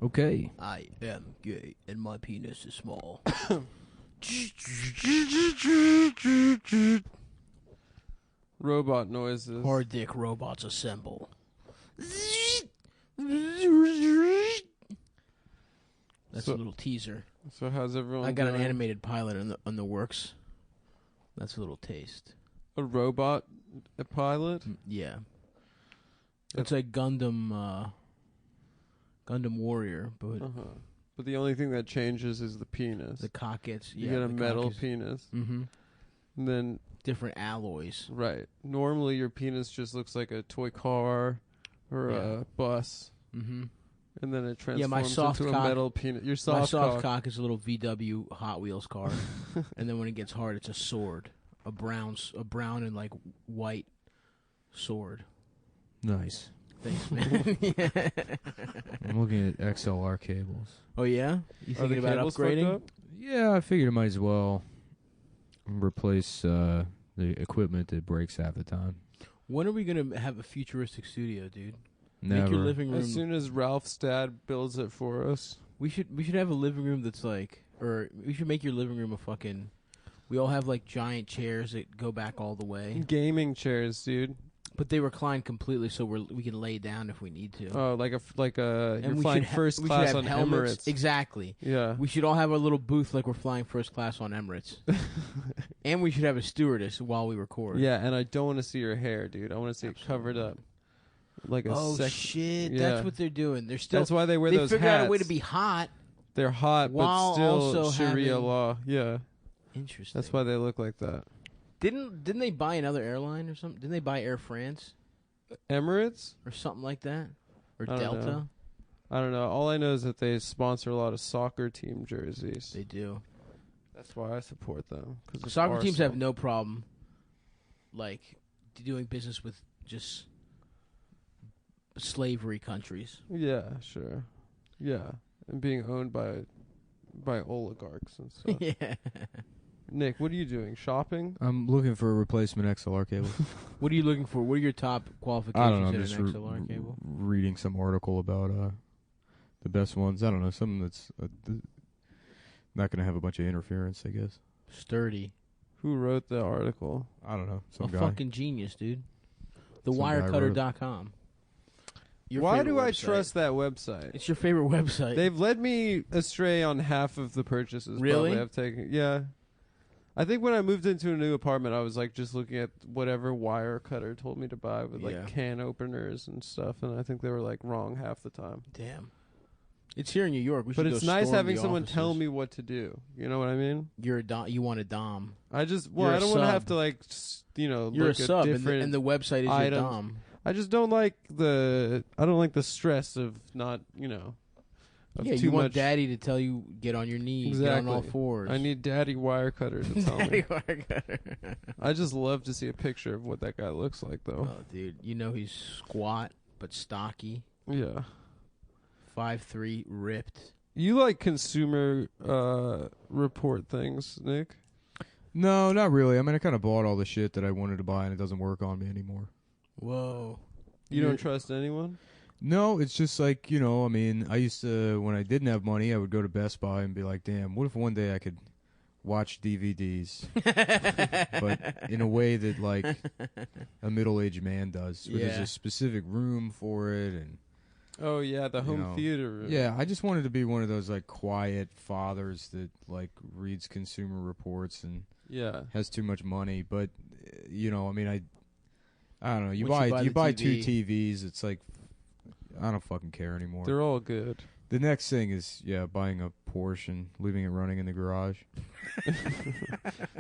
Okay. I am gay, and my penis is small. Robot noises. Hard dick robots assemble. That's a little teaser. So how's everyone I got doing? an animated pilot on the works. That's a little taste. A robot pilot? Yeah. It's like Gundam Warrior, but But the only thing that changes is the penis. the cock gets You get a metal penis. Mm-hmm. And then Different alloys. right. Normally your penis just looks like a toy car or a bus. Mm-hmm. And then it transforms my soft into cock- a metal penis. Your My soft soft cock. cock is a little VW Hot Wheels car, and then when it gets hard, it's a sword, a brown and like white sword. Nice. Thanks, man. Yeah. I'm looking at XLR cables. Oh yeah, you Are the thinking about cables fucked upgrading? up? Yeah, I figured I might as well replace the equipment that breaks half the time. When are we gonna have a futuristic studio, dude? Never. Make your living room. As soon as Ralph's dad builds it for us. We should have a living room that's like, or we should make your living room a fucking. We all have like giant chairs that go back all the way, Gaming chairs, dude. but they recline completely, so we can lay down if we need to. Oh, like you're we flying should first we should class have on helmets. Emirates. Exactly. Yeah. We should all have our little booth like we're flying first class on Emirates. And we should have a stewardess while we record. Yeah, and I don't want to see your hair, dude. I want to see it covered up. Like a Oh shit! Yeah. That's what they're doing. They're still. That's why they wear they those figured out hats. a way to be hot. They're hot, while but still also Sharia having- law. Yeah, Interesting. that's why they look like that. Didn't they buy another airline or something? Didn't they buy Air France Emirates? or something like that? Or I don't Delta? know. I don't know. All I know is that they sponsor a lot of soccer team jerseys. They do. That's why I support them. 'Cause it's Soccer teams have Arsenal. no problem, like, doing business with just slavery countries. Yeah, sure. Yeah, and being owned by oligarchs and stuff. Yeah. Nick, what are you doing? Shopping? I'm looking for a replacement XLR cable. What are you looking for? What are your top qualifications I don't know. I'm in just an XLR cable? reading some article about the best ones. I don't know. Something that's not going to have a bunch of interference, I guess. Sturdy. Who wrote the article? I don't know. Some A guy. fucking genius, dude. Some guy wrote TheWirecutter.com. Your Why favorite do I website. trust that website? It's your favorite website. They've led me astray on half of the purchases. Really? Probably I've taken. Yeah. I think when I moved into a new apartment, I was like just looking at whatever Wirecutter told me to buy with like Yeah. can openers and stuff, and I think they were like wrong half the time. Damn. It's here in New York. We But should it's go nice storm having the someone offices. tell me what to do. You know what I mean? You're a dom. You want a dom. I just You're I a don't want to sub. have to like You're a look sub, at and different. the website is items. your dom. I just don't like the stress of not of Yeah, too you want much. daddy to tell you get on your knees, get on all Exactly. fours. I need Daddy Wirecutter to tell me. Daddy Wirecutter. I just love to see a picture of what that guy looks like, though. Oh, dude, you know he's squat but stocky, Yeah. 5'3", ripped. You like consumer report things, Nick? No, not really. I mean, I kind of bought all the shit that I wanted to buy, and it doesn't work on me anymore. Whoa. You don't trust anyone? No, it's just like, you know, I mean, I used to, when I didn't have money, I would go to Best Buy and be like, damn, what if one day I could watch DVDs, but in a way that, like, a middle-aged man does. Where there's Yeah. a specific room for it, and Oh, yeah, the home know, theater room. yeah, I just wanted to be one of those, like, quiet fathers that, like, reads Consumer Reports and Yeah. has too much money. But, you know, I mean, I don't know. You Once buy the two TV. TVs, it's like, I don't fucking care anymore. They're all good. The next thing is, buying a Porsche and leaving it running in the garage.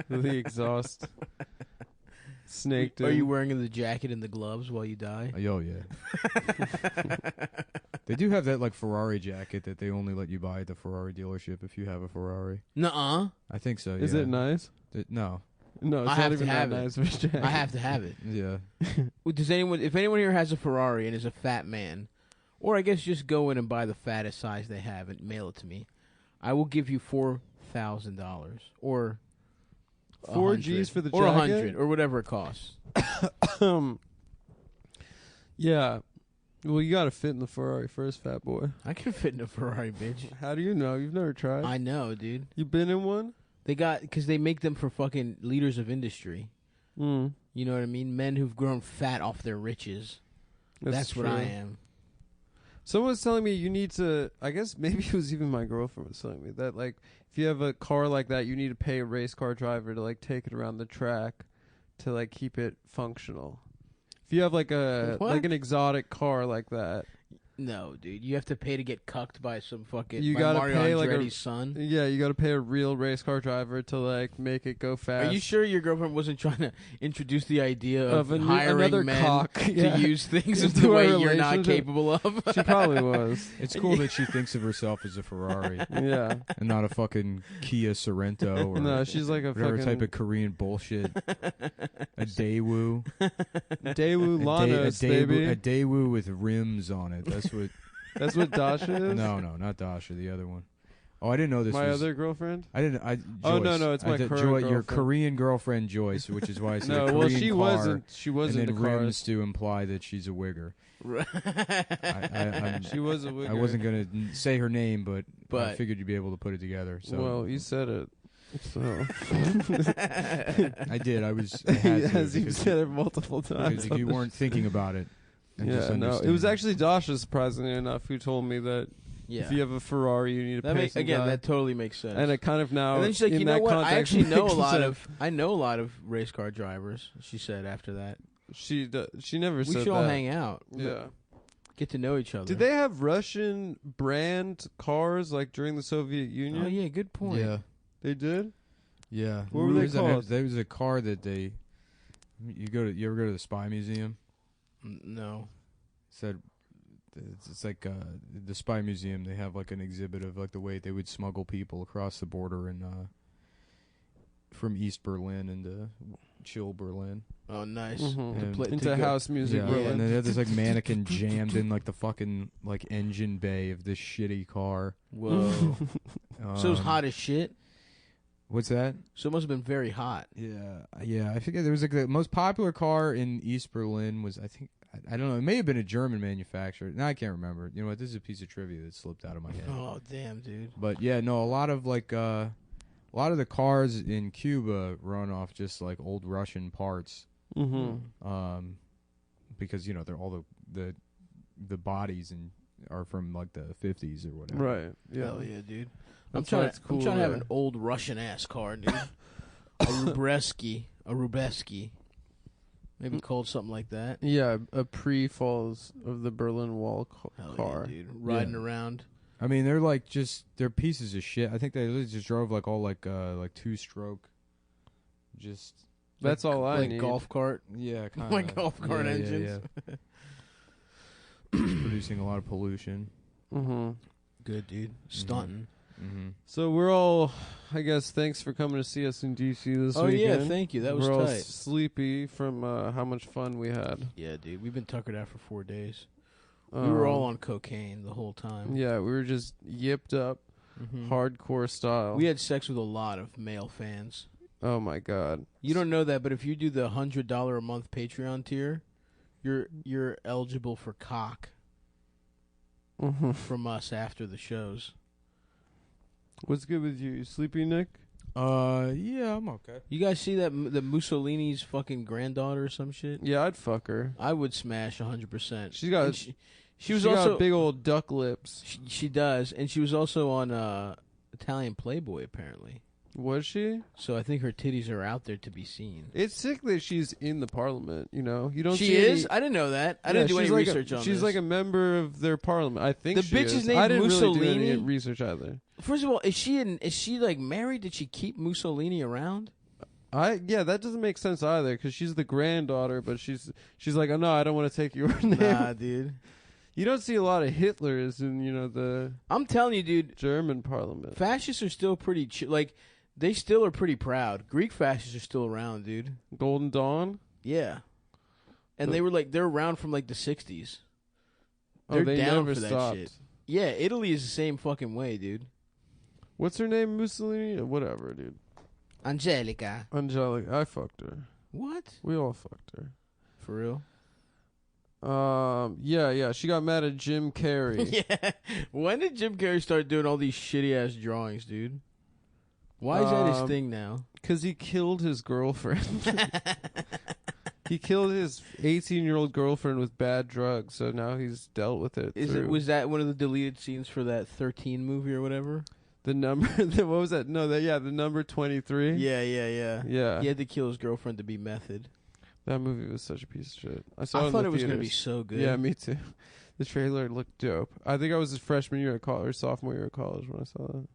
The exhaust. Snaked in. Are you wearing the jacket and the gloves while you die? Oh, yeah. They do have that, like, Ferrari jacket that they only let you buy at the Ferrari dealership if you have a Ferrari. Nuh-uh. I think so, Is yeah. it nice? No. No, it's I not have even to that have it. nice of a jacket. I have to have it. Yeah. Well, if anyone here has a Ferrari and is a fat man, or I guess just go in and buy the fattest size they have and mail it to me, I will give you $4,000 or 4 $100, Gs for the or jacket? $100 or whatever it costs. Yeah. Well, you gotta fit in the Ferrari first, fat boy. I can fit in a Ferrari, bitch. How do you know? You've never tried. I know, dude. You been in one? Because they make them for fucking leaders of industry. Mm. You know what I mean? Men who've grown fat off their riches. That's what I am. Someone was telling me you need to, I guess maybe it was even my girlfriend was telling me that, like, if you have a car like that, you need to pay a race car driver to, like, take it around the track to, like, keep it functional. If you have, like, an exotic car like that. No, dude. You have to pay to get cucked by some fucking You by gotta Mario pay, like, Andretti's son. Yeah, you gotta pay a real race car driver to, like, make it go fast. Are you sure your girlfriend wasn't trying to introduce the idea of hiring another men cock, to use things into the way our you're not relationship? capable of? She probably was. It's cool that she thinks of herself as a Ferrari Yeah. and not a fucking Kia Sorento or No, she's like a whatever fucking type of Korean bullshit. A Daewoo. Daewoo Lanos, baby. A Daewoo with rims on it. That's what. That's what Dasha is? No, not Dasha. The other one. Oh, I didn't know this My was... other girlfriend? I didn't... Oh, Joyce. no, it's my current Your girlfriend. Korean girlfriend, Joyce, which is why I said No, a well, Korean she car, wasn't. She was and into then cars. rims to imply that she's a wigger. She was a wigger. I wasn't going to say her name, but I But- figured you'd be able to put it together. So Well, you said it. So. I did. I had to, Yes, you because said it multiple times. if you weren't thinking about it. And just Yeah, no. It was understand. actually Dasha, surprisingly enough, who told me that Yeah. if you have a Ferrari, you need to That pay makes some again. guy. That totally makes sense. And it kind of now. And then she's like, in you know that what? I context actually know a makes lot sense. of. I know a lot of race car drivers. She said after that. She never We said should all that. hang out. Yeah. Get to know each other. Did they have Russian brand cars like during the Soviet Union? Oh yeah, good point. Yeah. They did? Yeah. What were they called? There was a car that they... You ever go to the Spy Museum? No. Said it's like the Spy Museum. They have like an exhibit of like the way they would smuggle people across the border and from East Berlin into chill Berlin. Oh, nice. Mm-hmm. And- Into house music. Yeah, Berlin. and then they had this like mannequin jammed in like the fucking like engine bay of this shitty car. Whoa. So it was Um, hot as shit. What's that? So it must have been very hot. Yeah. I forget. There was like the most popular car in East Berlin was I think I don't know. It may have been a German manufacturer. Now I can't remember. You know what? This is a piece of trivia that slipped out of my head. Oh damn, dude. But yeah, no, a lot of the cars in Cuba run off just like old Russian parts. Mm-hmm. Because you know they're all the bodies are from like the 50s or whatever. Right. Yeah. Hell yeah, dude. That's I'm why trying. it's cool I'm trying to have there. an old Russian ass car, dude. A Rubeski. Maybe called something like that. Yeah, a pre-falls of the Berlin Wall Hell car. yeah, dude. Riding Yeah. around. I mean, they're like they're pieces of shit. I think they literally just drove like all like 2-stroke. Just That's all I like need. golf cart. yeah, kind of Like golf cart engines. Just producing a lot of pollution. Mm-hmm. Good, dude. Stunting. Mm-hmm. So we're all, I guess, thanks for coming to see us in DC this Oh weekend. yeah, thank you. That was we're all tight. sleepy from how much fun we had. Yeah, dude. We've been tuckered out for 4 days. We were all on cocaine the whole time. Yeah, we were just yipped up, Mhm. hardcore style. We had sex with a lot of male fans. Oh my god. You don't know that, but if you do the $100 a month Patreon tier, you're eligible for cock Mhm. from us after the shows. What's good with you? You sleepy, Nick? Yeah, I'm okay. You guys see that the Mussolini's fucking granddaughter or some shit? Yeah, I'd fuck her. I would smash 100%. She's got. And she was she also got big old duck lips. She does, and she was also on Italian Playboy apparently. Was she? So I think her titties are out there to be seen. It's sick that she's in the parliament. You know, you don't. She see is. Any, I didn't know that. I Yeah, didn't do any she's like research on this. She's like a member of their parliament. I think The she bitch is. is named I didn't really do Mussolini? any research either. First of all, is she like married? Did she keep Mussolini around? Yeah, that doesn't make sense either because she's the granddaughter, but she's like, oh no, I don't want to take your name. Nah, dude. You don't see a lot of Hitlers in the I'm telling you, dude. German parliament. Fascists are still pretty like they still are pretty proud. Greek fascists are still around, dude. Golden Dawn. Yeah, and The- they're around from like the '60s. Oh, They're they down never for that stopped. shit. Yeah, Italy is the same fucking way, dude. What's her name? Mussolini? Whatever, dude. Angelica. Angelica. I fucked her. What? We all fucked her. For real? Yeah. She got mad at Jim Carrey. Yeah. When did Jim Carrey start doing all these shitty ass drawings, dude? Why is that his thing now? Because he killed his girlfriend. He killed his 18-year-old girlfriend with bad drugs, so now he's dealt with it. Was that one of the deleted scenes for that 13 movie or whatever? The number, what was that? No, the number 23. Yeah. Yeah. He had to kill his girlfriend to be method. That movie was such a piece of shit. I thought it was going to be so good. Yeah, me too. The trailer looked dope. I think I was his freshman year at college, or sophomore year at college when I saw that.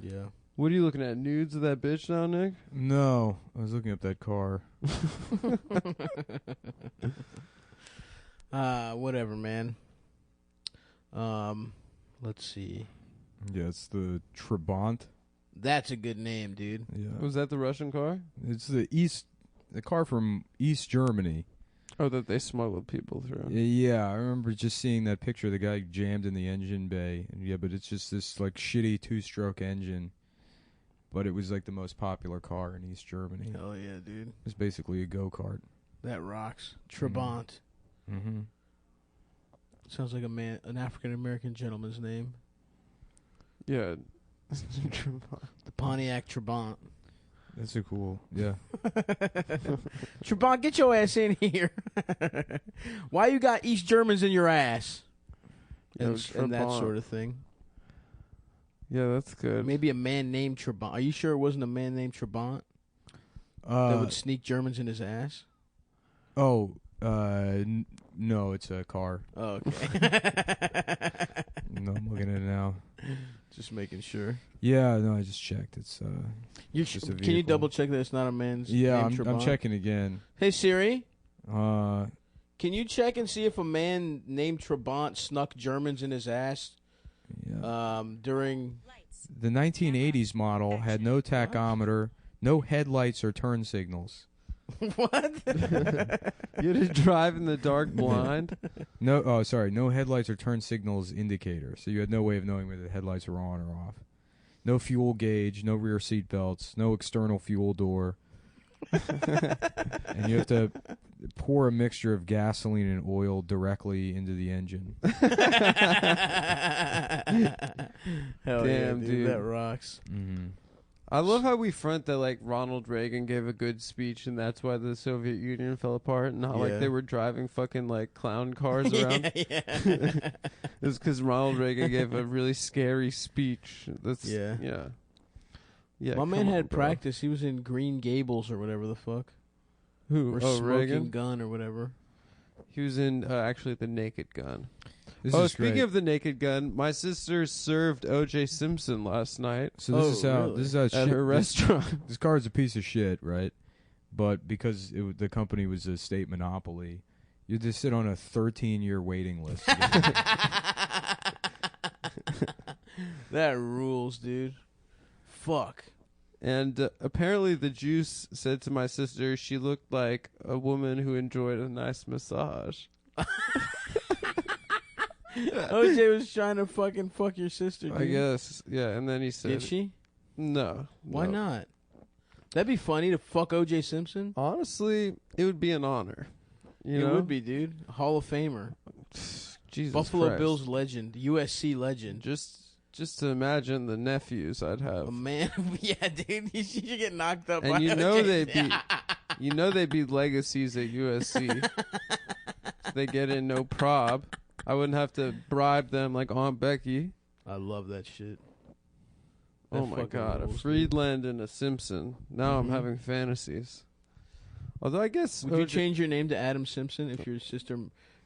Yeah. What are you looking at? Nudes of that bitch now, Nick? No, I was looking up that car. Whatever, man. Let's see. Yeah, it's the Trabant. That's a good name, dude. Yeah, Was that the Russian car? it's the car from East Germany. Oh, that they smuggled people through. Yeah, I remember just seeing that picture of the guy jammed in the engine bay. Yeah, but it's just this like shitty 2-stroke engine. But it was like the most popular car in East Germany. Hell yeah, dude. It's basically a go-kart. That rocks. Trabant. Mm-hmm. Sounds like an African American gentleman's name. Yeah. The Pontiac Trabant. That's a cool, yeah. Trabant, get your ass in here. Why you got East Germans in your ass? And that Trabant. sort of thing. Yeah, that's good. Maybe a man named Trabant. Are you sure it wasn't a man named Trabant that would sneak Germans in his ass? No, it's a car. Oh, okay. No, I'm looking at it now. Just making sure. Yeah, no, I just checked. It's just a Can you vehicle. double check that it's not a man's Yeah, name I'm Trabant? checking again. Hey Siri, Uh, can you check and see if a man named Trabant snuck Germans in his ass yeah. during... The 1980s model had no tachometer, no headlights or turn signals. What? You had to drive in the dark blind? No headlights or turn signals indicator. So you had no way of knowing whether the headlights were on or off. No fuel gauge, no rear seat belts, no external fuel door. And you have to pour a mixture of gasoline and oil directly into the engine. Hell Damn, yeah, dude. That rocks. Mm-hmm. I love how we front that like Ronald Reagan gave a good speech and that's why the Soviet Union fell apart, not Yeah. like they were driving fucking like clown cars around. Yeah. It was because Ronald Reagan gave a really scary speech. Yeah. Yeah. My man come had on, bro. practice. He was in Green Gables or whatever the fuck. Who? Or Oh, Smoking Reagan. Gun or whatever. He was in actually The Naked Gun. This Oh, is speaking great. of The Naked Gun, my sister served O.J. Simpson last night So this is how really? this is how at shit, her restaurant. This card's a piece of shit, right? But because the company was a state monopoly, you just sit on a 13-year waiting list. That rules, dude. Fuck. And apparently the juice said to my sister she looked like a woman who enjoyed a nice massage. OJ was trying to fucking fuck your sister, dude. I guess. Yeah, and then he said... Did she? No. Why no. not? That'd be funny to fuck OJ Simpson. Honestly, it would be an honor. You It know? would be, dude. Hall of Famer. Jesus Buffalo Christ. Bills legend. USC legend. Just to imagine the nephews I'd have. A man. Yeah, dude. You should get knocked up by And you know OJ. they'd be legacies at USC. They get in no prob. I wouldn't have to bribe them like Aunt Becky. I love that shit. Oh That my fucking god, a rules, dude. Friedland and a Simpson. Now I'm Mhm. having fantasies. Although I guess Would you change your name to Adam Simpson if your sister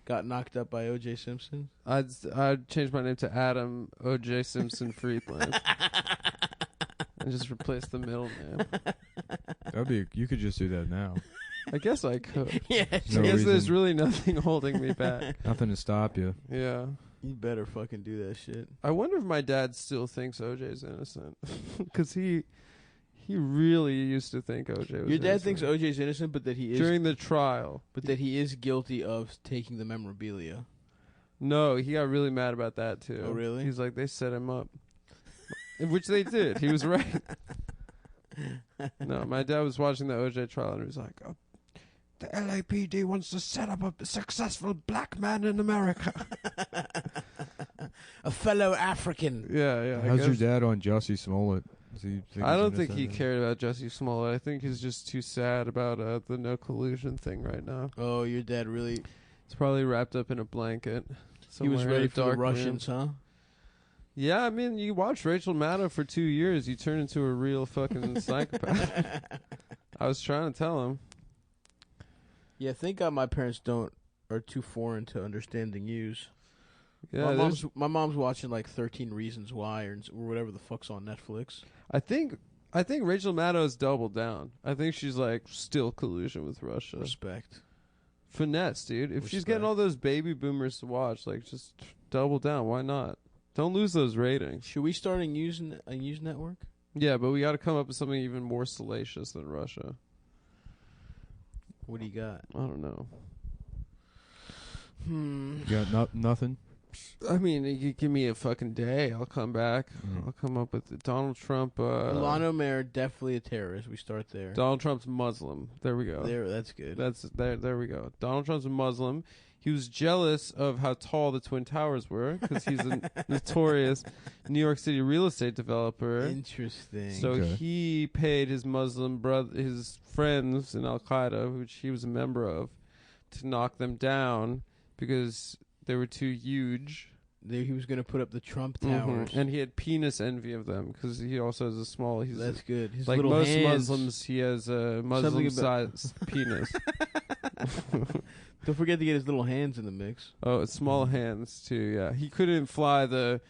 got knocked up by OJ Simpson? I'd change my name to Adam O.J. Simpson Friedland and just replace the middle name. You could just do that now. I guess I could. Yeah. I No guess there's reason. really nothing holding me back. Nothing to stop you. Yeah. You better fucking do that shit. I wonder if my dad still thinks OJ's innocent. Because he really used to think OJ was Your dad innocent. thinks OJ's innocent, but that he is During the trial. that he is guilty of taking the memorabilia. No, he got really mad about that too. Oh, really? He's like, they set him up. Which they did. He was right. No, my dad was watching the OJ trial and he was like, oh, the LAPD wants to set up a successful black man in America. A fellow African. Yeah. How's your dad on Jussie Smollett? Does he think I he's don't gonna think send he him? cared about Jussie Smollett. I think he's just too sad about the no collusion thing right now. Oh, your dad really... He's probably wrapped up in a blanket. He was somewhere in ready a for the dark room. Russians, huh? Yeah, I mean, you watch Rachel Maddow for 2 years, you turn into a real fucking psychopath. I was trying to tell him. Yeah, thank God my parents are too foreign to understanding news. Yeah, my mom's watching like 13 Reasons Why or whatever the fuck's on Netflix. I think Rachel Maddow's doubled down. I think she's like still collusion with Russia. Respect. Finesse, dude. If she's getting Respect. all those baby boomers to watch, like just double down. Why not? Don't lose those ratings. Should we start a news network? Yeah, but we got to come up with something even more salacious than Russia. What do you got? I don't know. You got nothing? I mean, you give me a fucking day, I'll come back. Mm. I'll come up with it. Donald Trump. Ilhan Omar, definitely a terrorist. We start there. Donald Trump's Muslim. There we go. That's good. There we go. Donald Trump's a Muslim. He was jealous of how tall the Twin Towers were because he's a notorious New York City real estate developer. Interesting. So Okay. he paid his Muslim his friends in Al Qaeda, which he was a member of, to knock them down because they were too huge. He was going to put up the Trump Mhm. towers. And he had penis envy of them because he also has a small. That's good. His like little most hands. Muslims, he has a Muslim-sized penis. Don't forget to get his little hands in the mix. Oh, it's small hands too. Yeah, he couldn't fly the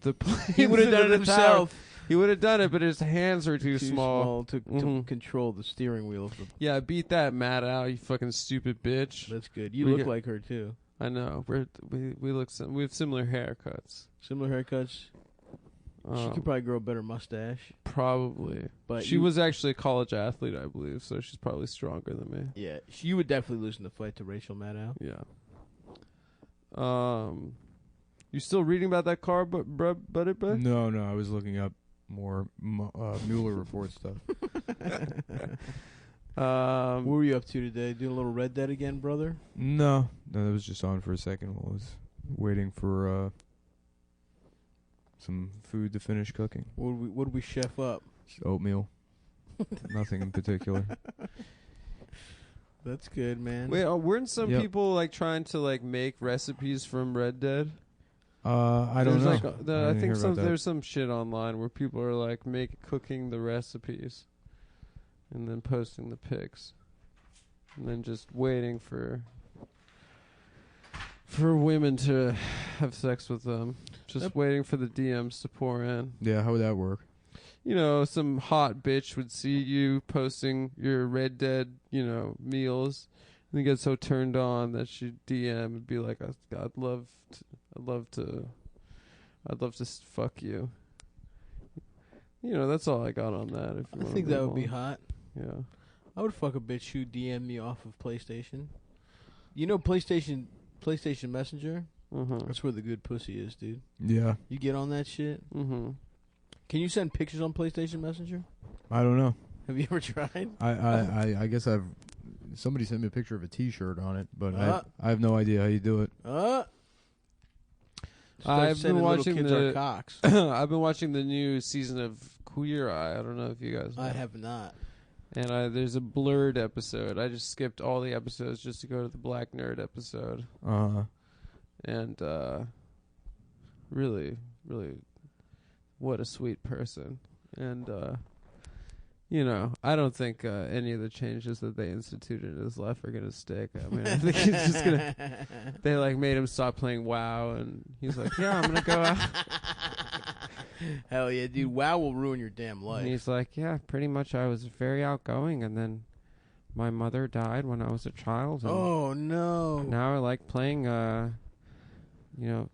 plane. He would have done it himself. He would have done it, but his hands were too small. to Mhm. control the steering wheel. Of the, Yeah, beat that Matt out, you fucking stupid bitch. that's good. You We look get- like her too. I know. We look we have similar haircuts. Similar haircuts. She could probably grow a better mustache. probably. But She you- was actually a college athlete, I believe, so she's probably stronger than me. Yeah, you would definitely lose in the fight to Rachel Maddow. Yeah. You still reading about that car, buddy? No, I was looking up more Mueller report stuff. What were you up to today? Doing a little Red Dead again, brother? No, that was just on for a second while I was waiting for some food to finish cooking. What did we chef up? Just oatmeal. Nothing in particular. That's good, man. Wait, weren't some Yep. people like trying to like make recipes from Red Dead? I don't know. Like, I I didn't think hear about that. there's some shit online where people are like cooking the recipes, and then posting the pics, and then just waiting for women to have sex with them. Just Yep. waiting for the DMs to pour in. Yeah, how would that work? You know, some hot bitch would see you posting your Red Dead, meals, and get so turned on that she'd DM and be like, I'd love to fuck you. That's all I got on that. If you I wanna think that move would be on. hot. Yeah. I would fuck a bitch who DM me off of PlayStation. You know PlayStation Messenger? Mhm. That's where the good pussy is, dude. Yeah, You get on that shit. Mhm. Can you send pictures on PlayStation Messenger? I don't know. Have you ever tried? I guess somebody sent me a picture of a T-shirt on it, but Uh. I have no idea how you do it. Start I've been sending little watching kids our cocks. I've been watching the new season of Queer Eye. I don't know if you guys know. I have not. And there's a blurred episode. I just skipped all the episodes just to go to the Black Nerd episode. And really, really, what a sweet person. And, I don't think any of the changes that they instituted in his life are going to stick. I mean, I think he's just going to... They, made him stop playing WoW, and he's like, yeah, I'm going to go out. Hell yeah, dude. WoW will ruin your damn And life. he's like, yeah, pretty much I was very outgoing, and then my mother died when I was a child. And Oh, no. now I like playing,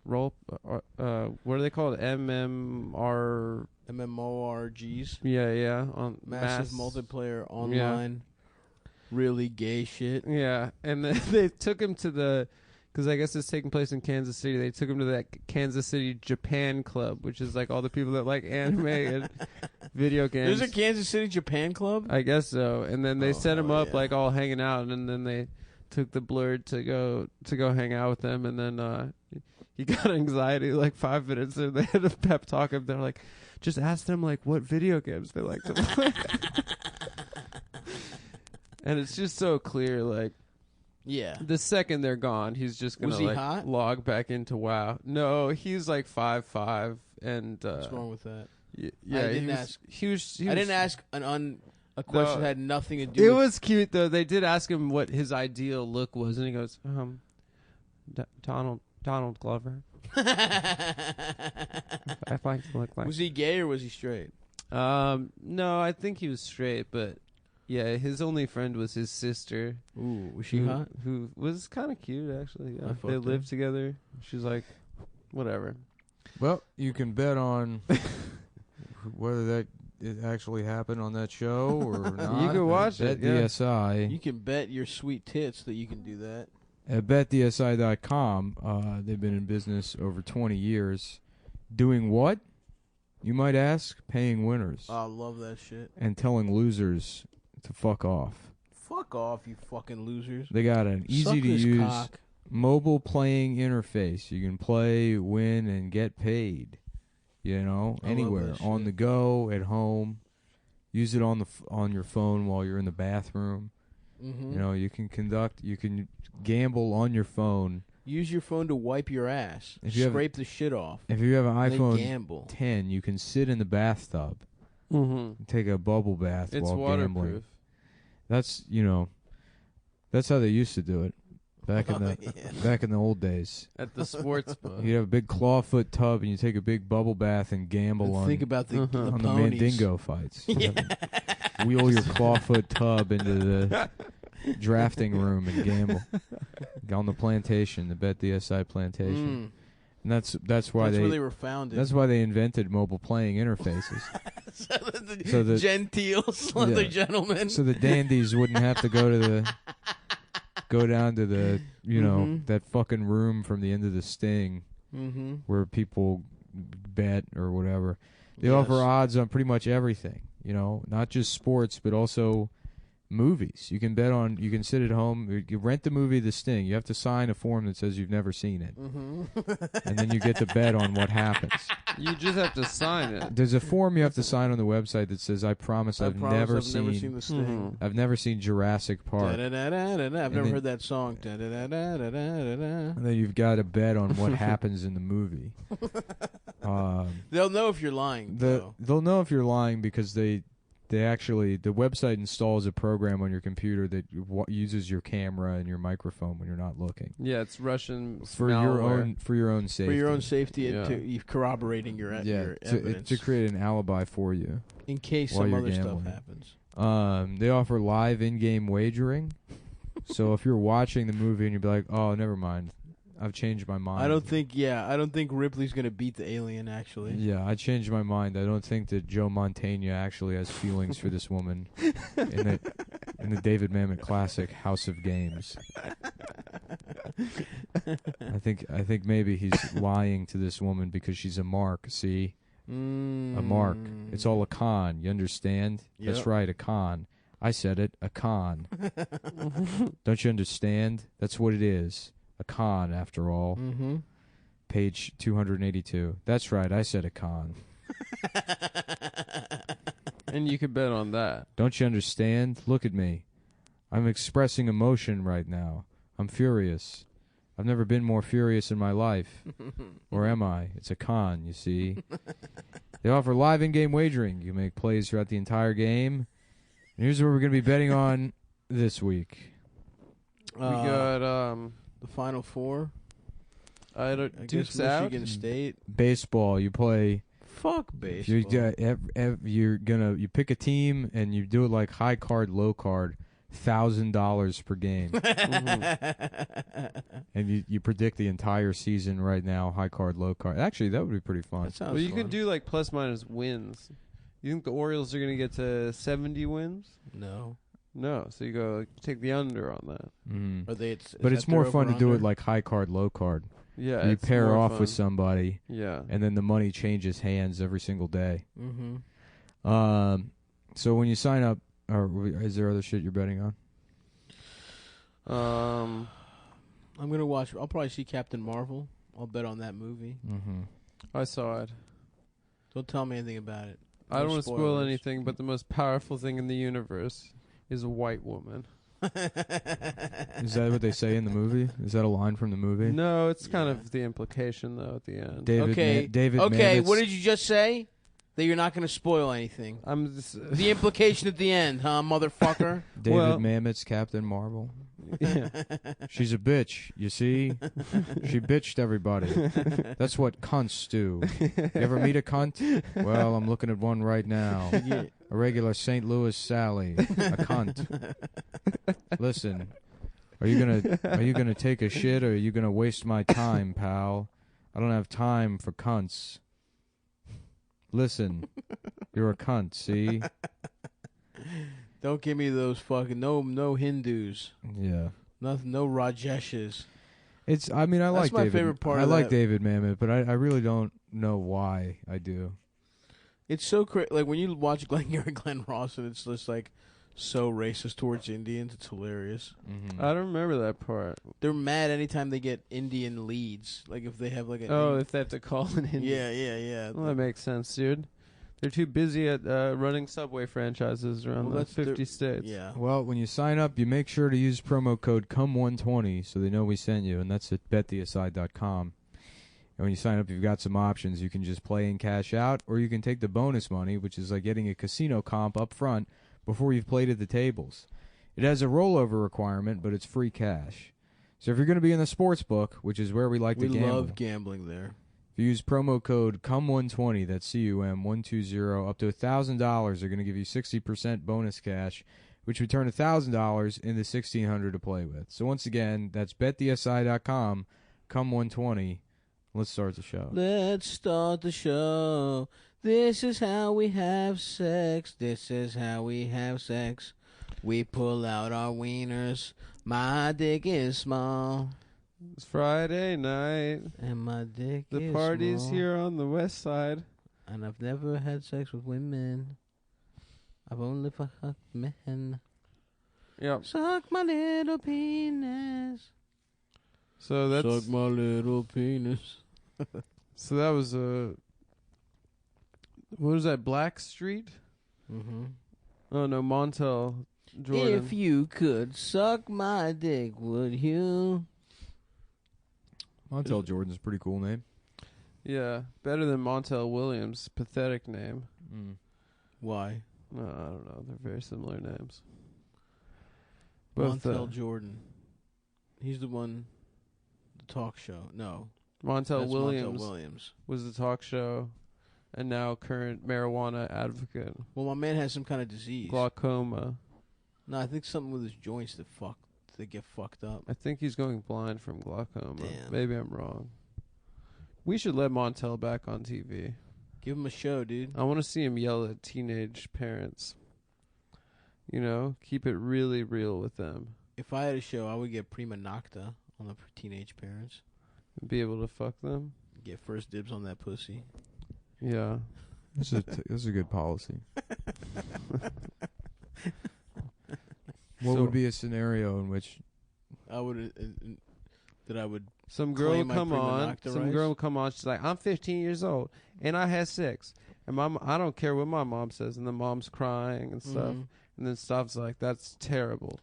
role, what are they called? MMORGs. Yeah, on Massive multiplayer online. Really gay shit. Yeah, and then they took him to because I guess it's taking place in Kansas City. They took him to that Kansas City Japan Club, which is like all the people that like anime, and video games. There's a Kansas City Japan club? I guess so. And then they set him up yeah. like all hanging out, and then they took the Blurred to go hang out with them, and then he got anxiety like 5 minutes, and they had to pep talk him. They're like, just ask them like what video games they like to play. And it's just so clear, like, Yeah. the second they're gone, he's just gonna Was he like hot? log back into WoW. No, he's like 5'5", and What's wrong with that? yeah, I didn't he was, ask. He was, I didn't ask a question that had nothing to do It with was cute though. They did ask him what his ideal look was, and he goes, Donald Glover. I like to look like. Was he gay or was he straight? No, I think he was straight, but yeah, his only friend was his sister. Ooh, was she who, hot? Who was kind of cute, actually. I Yeah. fucked They her. lived together. She's like, whatever. Well, you can bet on whether that it actually happened on that show or not. You can watch Bet it, yeah. DSI. You can bet your sweet tits that you can do that. At betdsi.com, they've been in business over 20 years. Doing what? You might ask. Paying winners. Oh, I love that shit. And telling losers to fuck off. Fuck off, you fucking losers. They got an Suck easy to this use cock. mobile playing interface. You can play, win, and get paid. You know, I love anywhere, that on shit. the go, at home. Use it on your phone while you're in the bathroom. Mm-hmm. You know, you can gamble on your phone. Use your phone to wipe your ass. If you have- Scrape the shit off. If you have an And then iPhone gamble. 10, you can sit in the bathtub, Mm-hmm. take a bubble bath It's while gambling. waterproof. That's that's how they used to do it back in the back in the old days. At the sports book. You have a big clawfoot tub and you take a big bubble bath and gamble And on think about the on the ponies. Mandingo fights. Yeah. Wheel your clawfoot tub into the drafting room and gamble. On the plantation, the Bet DSI plantation. And that's why That's where they were founded. that's why they invented mobile playing interfaces. so the- genteel, slender Yeah. gentlemen. So the dandies wouldn't have to go down to the Mhm. that fucking room from the end of the Sting Mm-hmm. where people bet or whatever. They Yes. offer odds on pretty much everything, not just sports but also movies. You can sit at home, you rent the movie The Sting. You have to sign a form that says you've never seen it. Mm-hmm. And then you get to bet on what happens. You just have to sign it. There's a form you have to sign on the website that says I promise I've never seen the Sting. I've never seen Jurassic Park. Da-da-da-da-da-da. I've never then- heard that song. Da-da-da-da-da-da-da. And then you've got to bet on what happens in the movie. They'll know if you're lying. though. They'll know if you're lying because the website installs a program on your computer that uses your camera and your microphone when you're not looking Yeah, it's Russian for malware. your own safety. For your own safety, Yeah. you're corroborating your Yeah, evidence to create an alibi for you. in case while some you're other gambling. stuff happens. They offer live in-game wagering. So if you're watching the movie and you'll be like, "Oh, never mind, I've changed my mind." I don't think Ripley's gonna beat the alien. Actually, Yeah, I changed my mind. I don't think that Joe Mantegna actually has feelings for this woman in the David Mamet classic House of Games. I think maybe he's lying to this woman because she's a mark. See, a mark. It's all a con. You understand? Yep. That's right, a con. I said it, a con. Don't you understand? That's what it is. A con, after all. Mm-hmm. Page 282. That's right, I said a con. And you could bet on that. Don't you understand? Look at me. I'm expressing emotion right now. I'm furious. I've never been more furious in my life. Or am I? It's a con, you see. They offer live in-game wagering. You make plays throughout the entire game. And here's what we're going to be betting on this week. We got the Final Four. I guess Michigan State. Baseball. You play... Fuck baseball. You pick a team and you do it like high card, low card, $1,000 per game. And you predict the entire season right now, high card, low card. Actually, that would be pretty fun. That sounds Well, you fun. could do like plus minus wins. You think the Orioles are going to get to 70 wins? No. No. So you go take the under on that. Mm. Are they? But it's more fun to do it like high card, low card. Yeah. You it's pair more off fun. with somebody, Yeah. and then the money changes hands every single day. Mm-hmm. So when you sign up, or is there other shit you're betting on? I'm gonna watch. I'll probably see Captain Marvel. I'll bet on that movie. Mm-hmm. I saw it. Don't tell me anything about it. I don't No want to spoil spoilers. anything, but the most powerful thing in the universe is a white woman. Is that what they say in the movie? Is that a line from the movie? No, it's kind Yeah. of the implication though at the end. Okay. David Okay, Mamet's- what did you just say? That you're not going to spoil anything. I'm just, The implication at the end, huh, motherfucker? David Well- Mamet's Captain Marvel. yeah. She's a bitch, you see? She bitched everybody. That's what cunts do. You ever meet a cunt? Well, I'm looking at one right now. Yeah. A regular St. Louis Sally. A cunt. Listen, are you gonna take a shit or are you gonna waste my time, pal? I don't have time for cunts. Listen, you're a cunt, see? Don't give me those fucking no Hindus. Yeah. Nothing, no Rajeshes. I mean, I That's like my David. favorite part I of like that. David Mamet, but I really don't know why I do. It's so like when you watch Glenn Ross and it's just like so racist towards Indians. It's hilarious. Mm-hmm. I don't remember that part. They're mad anytime they get Indian leads. Like if they have like a Oh, if they have to call an Indian. yeah. Well, that makes sense, dude. They're too busy at running Subway franchises around Well, the that's 50 states. Yeah. Well, when you sign up, you make sure to use promo code CUM120 so they know we sent you, and that's at bettheaside.com. And when you sign up, you've got some options. You can just play and cash out, or you can take the bonus money, which is like getting a casino comp up front before you've played at the tables. It has a rollover requirement, but it's free cash. So if you're going to be in the sports book, which is where we like We to gamble, love gambling there. if you use promo code CUM120, that's CUM120, up to $1,000, they're going to give you 60% bonus cash, which would turn $1,000 into $1,600 to play with. So once again, that's betthesi.com, CUM120. Let's start the show. Let's start the show. This is how we have sex. This is how we have sex. We pull out our wieners. My dick is small. It's Friday night. And my dick The is party's small. here on the west side. And I've never had sex with women. I've only fucked men. Yep. Suck my little penis. So that's Suck my little penis. so that was what was that? Black Street? Mm-hmm. Oh no, Montel Jordan. If you could suck my dick, would you? Montel Jordan's a pretty cool name. Yeah, better than Montel Williams. Pathetic name. Mm. Why? No, I don't know. They're very similar names. Montel Jordan. He's the one. The talk show. No. Montel That's Williams Montel Williams. was the talk show, and now current marijuana advocate. Well, my man has some kind of disease. Glaucoma. No, I think something with his joints that get fucked up. I think he's going blind from glaucoma. Damn. Maybe I'm wrong. We should let Montel back on TV. Give him a show, dude. I want to see him yell at teenage parents. You know, keep it really real with them. If I had a show, I would get prima nocta on the teenage parents. Be able to fuck them. Get first dibs on that pussy. Yeah. This is a good policy. What So- would be a scenario in which I would that I would. Some girl will Claim my come prima on. nocta Some rights? girl will come on. She's like, I'm 15 years old and I had sex. And I don't care what my mom says. And the mom's crying and stuff. Mhm. And then stuff's like, that's terrible.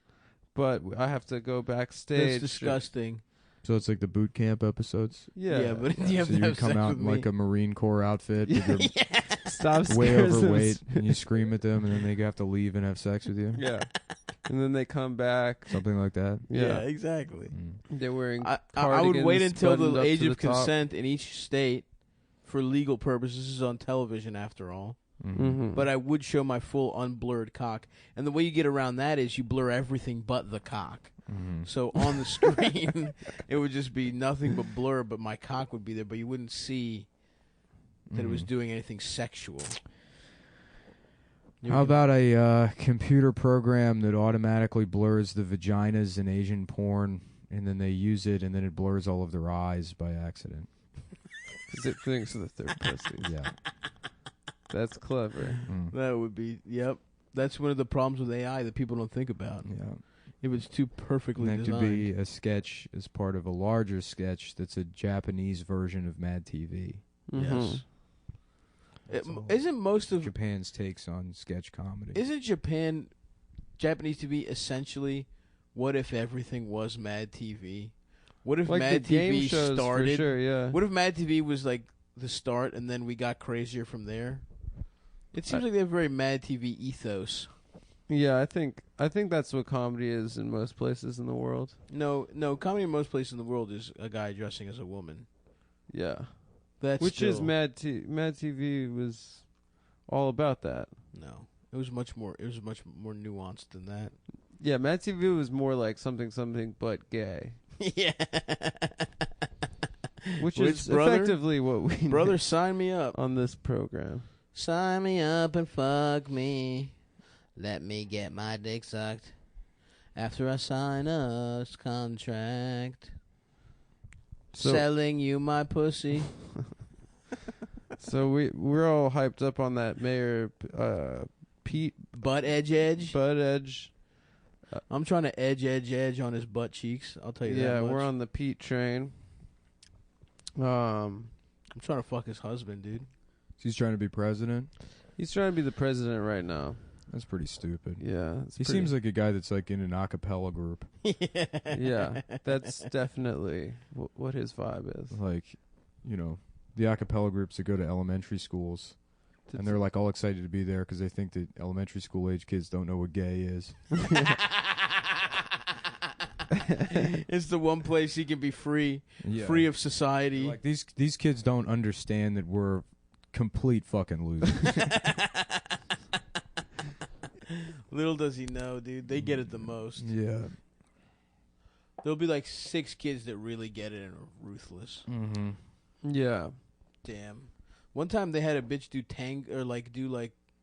But I have to go That's backstage. disgusting. so it's like the boot camp episodes. Yeah. but you have So to you have come sex out with in me. like a Marine Corps outfit with your Stop way scares them. overweight, and you scream at them, and then they have to leave and have sex with you. Yeah. And then they come back. Something like that. Yeah, exactly. Mm. They're wearing I would wait cardigans until buttoned the up age to of the top. consent in each state for legal purposes. This is on television, after all. Mhm. But I would show my full unblurred cock. And the way you get around that is you blur everything but the cock. Mhm. So on the screen, it would just be nothing but blur, but my cock would be there, but you wouldn't see that it was Mhm. doing anything sexual. How about a computer program that automatically blurs the vaginas in Asian porn, and then they use it, and then it blurs all of their eyes by accident? 'Cause it thinks that they're pussies. Yeah. That's clever. That would be. Yep. That's one of the problems with AI that people don't think about. Yeah. If it's too perfectly And that designed. could be a sketch as part of a larger sketch that's a Japanese version of Mad TV. Yes. That's all. Isn't most of Japan's takes on sketch comedy. Isn't Japanese TV essentially what if everything was Mad TV? What if Like Mad the game TV shows, started? for sure, yeah. What if Mad TV was like the start and then we got crazier from there? It seems like they have a very Mad TV ethos. Yeah, I think that's what comedy is in most places in the world. No, comedy in most places in the world is a guy dressing as a woman. Yeah. Which is Mad TV was all about that. No. It was much more nuanced than that. Yeah, Mad TV was more like something but gay. Yeah. Which is brother, effectively what we Brother, do sign me up. on this program. Sign me up and fuck me. Let me get my dick sucked after I sign a contract. So, Selling you my pussy. so we're all hyped up on that Mayor Pete Butt edge. Buttigieg. I'm trying to edge on his butt cheeks. I'll tell you that Yeah, much. we're on the Pete train. I'm trying to fuck his husband, dude. He's trying to be president. He's trying to be the president right now. That's pretty stupid. Yeah, He seems like a guy that's like in an a cappella group. yeah, that's definitely what his vibe is. Like, the a cappella groups that go to elementary schools. And they're like all excited to be there because they think that elementary school age kids don't know what gay is. It's the one place he can be free Yeah. free of society. Like these kids don't understand that we're complete fucking losers. Little does he know, dude. They get it the most. Yeah. There'll be like 6 kids that really get it and are ruthless. Mm-hmm. Yeah. Damn. One time they had a bitch do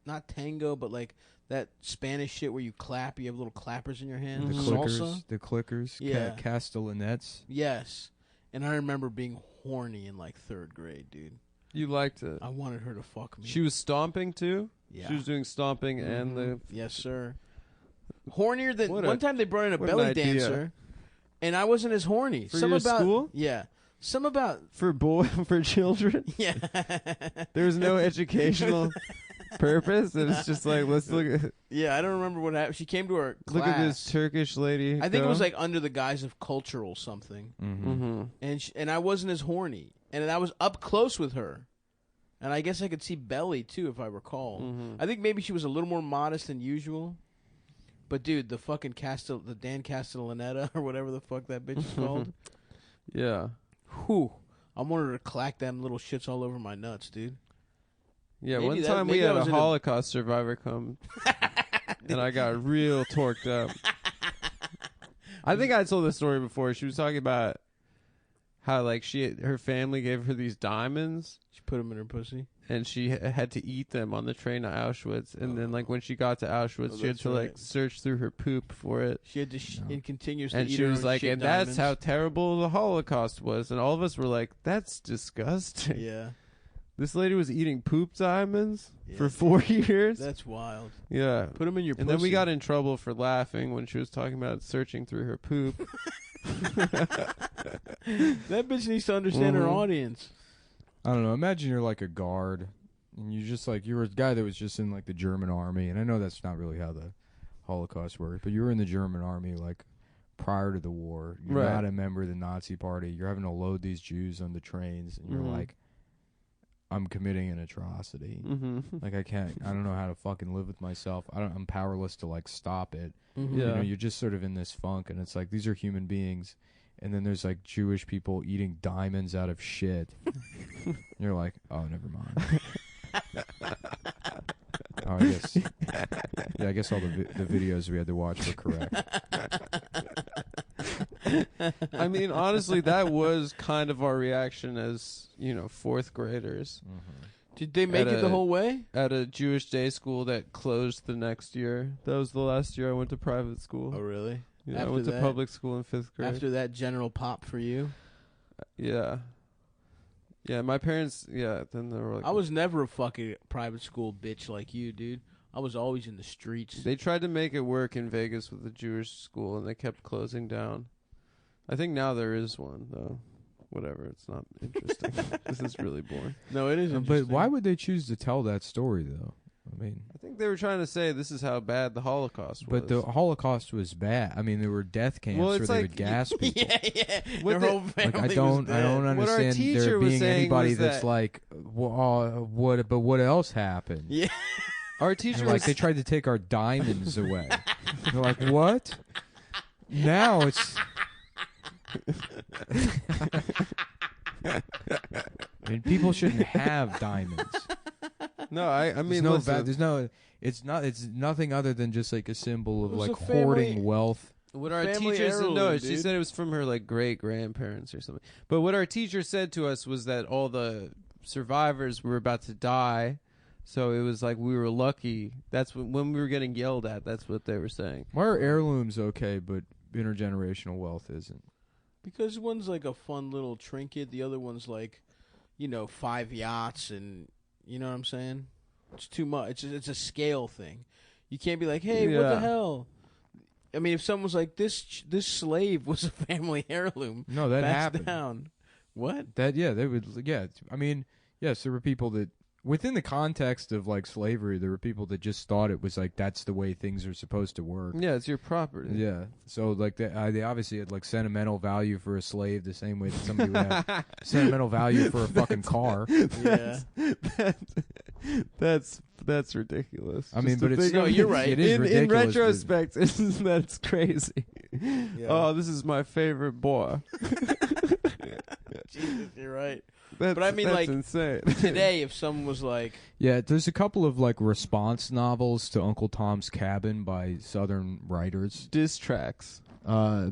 not tango, but like that Spanish shit where you clap. You have little clappers in your hand. Mhm. Salsa. The clickers. Yeah. Castellanets. Yes. And I remember being horny in like 3rd grade, dude. You liked it. I wanted her to fuck me. She was stomping too? Yeah. She was doing stomping and the... Yes, sir. Hornier than... What One time they brought in a what an belly idea. dancer, and I wasn't as horny. For your school? Yeah. Some about... For for children? Yeah. There was no educational purpose. It was just like, let's look Yeah, I don't remember what happened. She came to our class. look at this Turkish lady. I think it was like under the guise of cultural something. Mm-hmm. Mm-hmm. And I wasn't as horny. And I was up close with her. And I guess I could see belly, too, if I recall. Mm-hmm. I think maybe she was a little more modest than usual. But, dude, the fucking the Dan Castellaneta, or whatever the fuck that bitch is called. Yeah. Whew. I wanted her to clack them little shits all over my nuts, dude. Yeah, Maybe one that- time we maybe I had a was in a- Holocaust survivor come, and I got real torqued up. I think I told this story before. She was talking about how like her family gave her these diamonds, She put them in her pussy. and she had to eat them on the train to Auschwitz. And then like when she got to Auschwitz, Oh, she had that's to like right. search through her poop for it. She had to it continues to And eat she her was own like, shit and that's how diamonds. terrible the Holocaust was. And all of us were like, that's disgusting. Yeah. This lady was eating poop diamonds Yeah, for dude. 4 years. That's wild. Yeah. Put them in your And pussy. then we got in trouble for laughing when she was talking about searching through her poop. That bitch needs to understand her Mhm. audience. I don't know. Imagine you're like a guard, and you just like you're a guy that was just in like the German army, and I know that's not really how the Holocaust worked, but you were in the German army like prior to the war. You're Right. not a member of the Nazi Party. You're having to load these Jews on the trains, and you're Mhm. like, I'm committing an atrocity. Mm-hmm. Like I don't know how to fucking live with myself. I'm powerless to like stop it. Mm-hmm. Yeah. You know, you're just sort of in this funk, and it's like these are human beings, and then there's like Jewish people eating diamonds out of shit. You're like, oh, never mind. Oh, I guess all the videos we had to watch were correct. I mean, honestly, that was kind of our reaction as, 4th graders Did they make it the whole way? at a Jewish day school that closed the next year. That was the last year I went to private school. Oh, really? Yeah, I after went to that- public school in 5th grade. After that general pop for you? Yeah. Yeah, my parents. Yeah, then they were like, I was never a fucking private school bitch like you, dude. I was always in the streets. They tried to make it work in Vegas with the Jewish school, and they kept closing down. I think now there is one though. Whatever, it's not interesting. This is really boring. No, it is But interesting. why would they choose to tell that story though? I mean, I think they were trying to say this is how bad the Holocaust was. but the Holocaust was bad. I mean, there were death camps Well, where it's they like- would gas people. yeah. What Their the- whole family Like I was don't dead. understand What our there teacher was being saying anybody was that's that- like, what? But what else happened? Yeah. Our And teacher like was they tried to take our diamonds away. They're like, what? Now it's. I mean, people shouldn't have diamonds. no. I There's mean, no, listen, there's no. It's not. It's nothing other than just like a symbol of It was like a family- hoarding wealth. what our family teacher said, no, heirloom, she dude. said it was from her like great grandparents or something. But what our teacher said to us was that all the survivors were about to die, so it was like we were lucky. That's when we were getting yelled at. That's what they were saying. Why are heirlooms okay, but intergenerational wealth isn't? Because one's like a fun little trinket, the other one's like, 5 yachts, and you know what I'm saying? It's too much. It's a scale thing. You can't be like, hey, what Yeah. the hell? I mean, if someone's like, this slave was a family heirloom, No, that that's happened. down. What? They would. Yeah, I mean, yes, there were people that within the context of like slavery, there were people that just thought it was like that's the way things are supposed to work. Yeah, it's your property. Yeah, so like they obviously had like sentimental value for a slave, the same way that somebody would have sentimental value for a fucking car. Yeah. That's ridiculous. I mean, Just but to it's think No, of- you're right. It is in ridiculous. but- retrospect, that's crazy. Oh, this is my favorite boy. Jesus, you're right. That's, But I mean, that's like, insane. Today, if someone was like, Yeah, there's a couple of like response novels to Uncle Tom's Cabin by Southern writers. Diss tracks.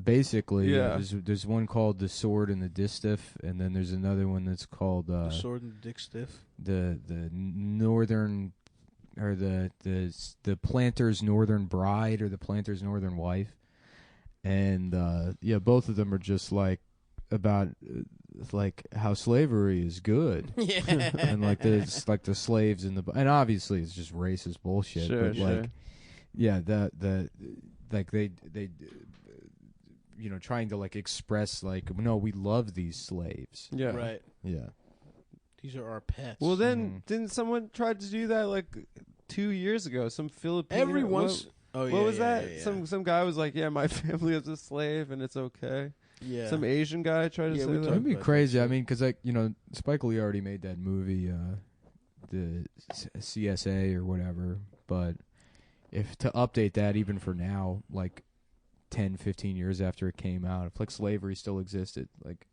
Basically, Yeah. there's one called The Sword and the Distaff, and then there's another one that's called the sword and dick stiff. the Northern or the Planter's Northern Bride or the Planter's Northern Wife, and both of them are just like about like how slavery is good. Yeah. And like it's like the slaves in the and obviously it's just racist bullshit. Sure, but sure. like, yeah, the like they trying to like express like no, we love these slaves. Yeah. Right. Yeah, These are our pets. Well, then didn't someone try to do that like 2 years ago? Some Filipino. everyone's. What was that? Some guy was like, "Yeah, my family is a slave, and it's okay." Yeah. Some Asian guy tried to Yeah, say we that. that'd be about crazy. that I shit. mean, because like Spike Lee already made that movie, the CSA or whatever. But if to update that even for now, like 10, 15 years after it came out, if like slavery still existed, like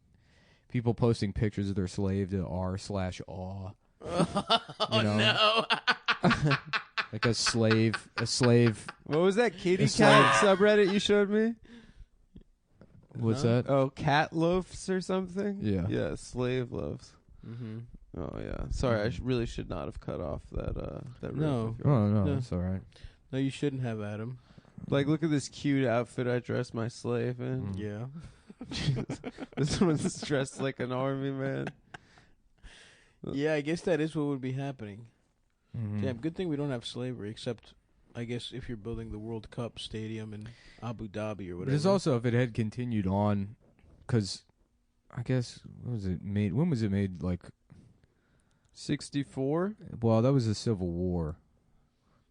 people posting pictures of their slave to r/aw. Oh know? no. Like a slave. What was that kitty It's cat subreddit you showed me? What's Huh? that? Oh, cat loafs or something? Yeah. Yeah, slave loaves. Mm-hmm. Oh yeah. Sorry, I really should not have cut off that that No. riff. Oh no, No. it's all right. No, you shouldn't have, Adam. Like, look at this cute outfit I dressed my slave in. Mm. Yeah. This one's dressed like an army man. Yeah, I guess that is what would be happening. Mhm. Damn, good thing we don't have slavery, except I guess if you're building the World Cup stadium in Abu Dhabi or whatever. There's also if it had continued on, because I guess when was it made? When was it made? Like, 64. well, that was the Civil War,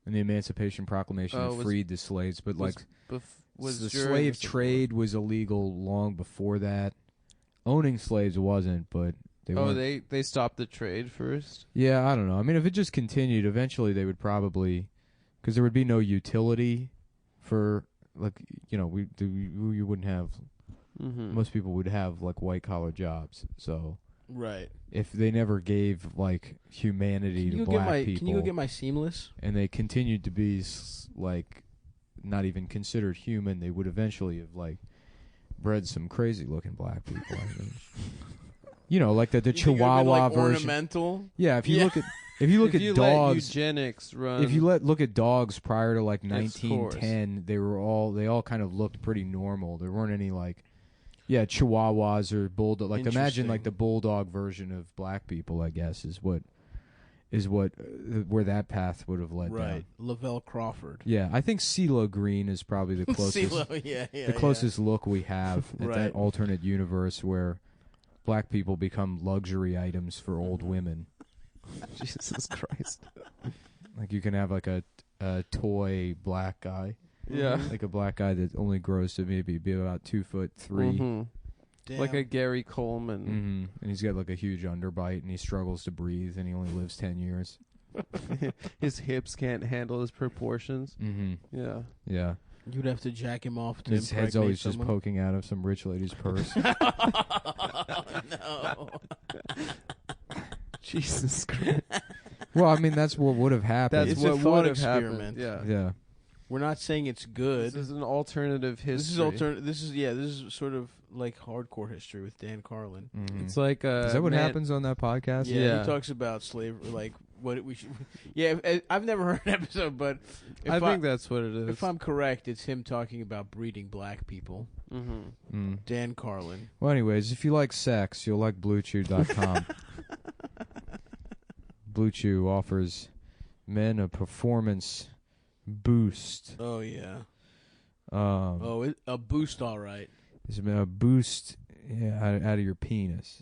and the Emancipation Proclamation Oh, had was- freed the slaves. But was like, Was the during slave the Civil trade was illegal long before that. Owning slaves wasn't, but they War. Oh, weren't. they stopped the trade first. Yeah, I don't know. I mean, if it just continued, eventually they would probably, because there would be no utility for like you wouldn't have. Mm-hmm. Most people would have like white collar jobs. So right. if they never gave like humanity Can to you, go black get my, people, can you go get my seamless? and they continued to be like not even considered human, they would eventually have like bred some crazy looking black people. I mean. Like the You think it would've been, Chihuahua like, version. ornamental? Yeah, if you Yeah. look at If you let dogs, eugenics run, if you look at dogs prior to like Of course. 1910, they all kind of looked pretty normal. There weren't any like, Yeah, Chihuahuas or bulldog. Like imagine like Interesting. the bulldog version of black people. I guess is what where that path would have led down. Right. Lavelle Crawford. Yeah, I think CeeLo Green is probably the closest. CeeLo, yeah. The closest look we have at Right. that alternate universe where black people become luxury items for old women. Jesus Christ. Like you can have like a toy black guy. Yeah. Like a black guy that only grows to maybe be about 2'3". Mhm. Damn. Like a Gary Coleman. And he's got like a huge underbite and he struggles to breathe and he only lives 10 years. His hips can't handle his proportions. Yeah. Yeah. You'd have to jack him off to His head's impregnate always just someone. poking out of some rich lady's purse. No. Jesus Christ. Well, I mean, that's what would have happened. That's It's a what thought would have experiment. happened. Yeah. Yeah. We're not saying it's good. This is an alternative history. This is sort of like hardcore history with Dan Carlin. It's like Is that what happens on that podcast? Yeah, he talks about slavery, like what we should. Yeah, I've never heard an episode, but if I think that's what it is. if I'm correct, it's him talking about breeding black people. Dan Carlin. Well, anyways, if you like sex, you'll like BlueChew.com. Blue Chew offers men a performance boost. Oh yeah. A Boost, all right. boost out of your penis.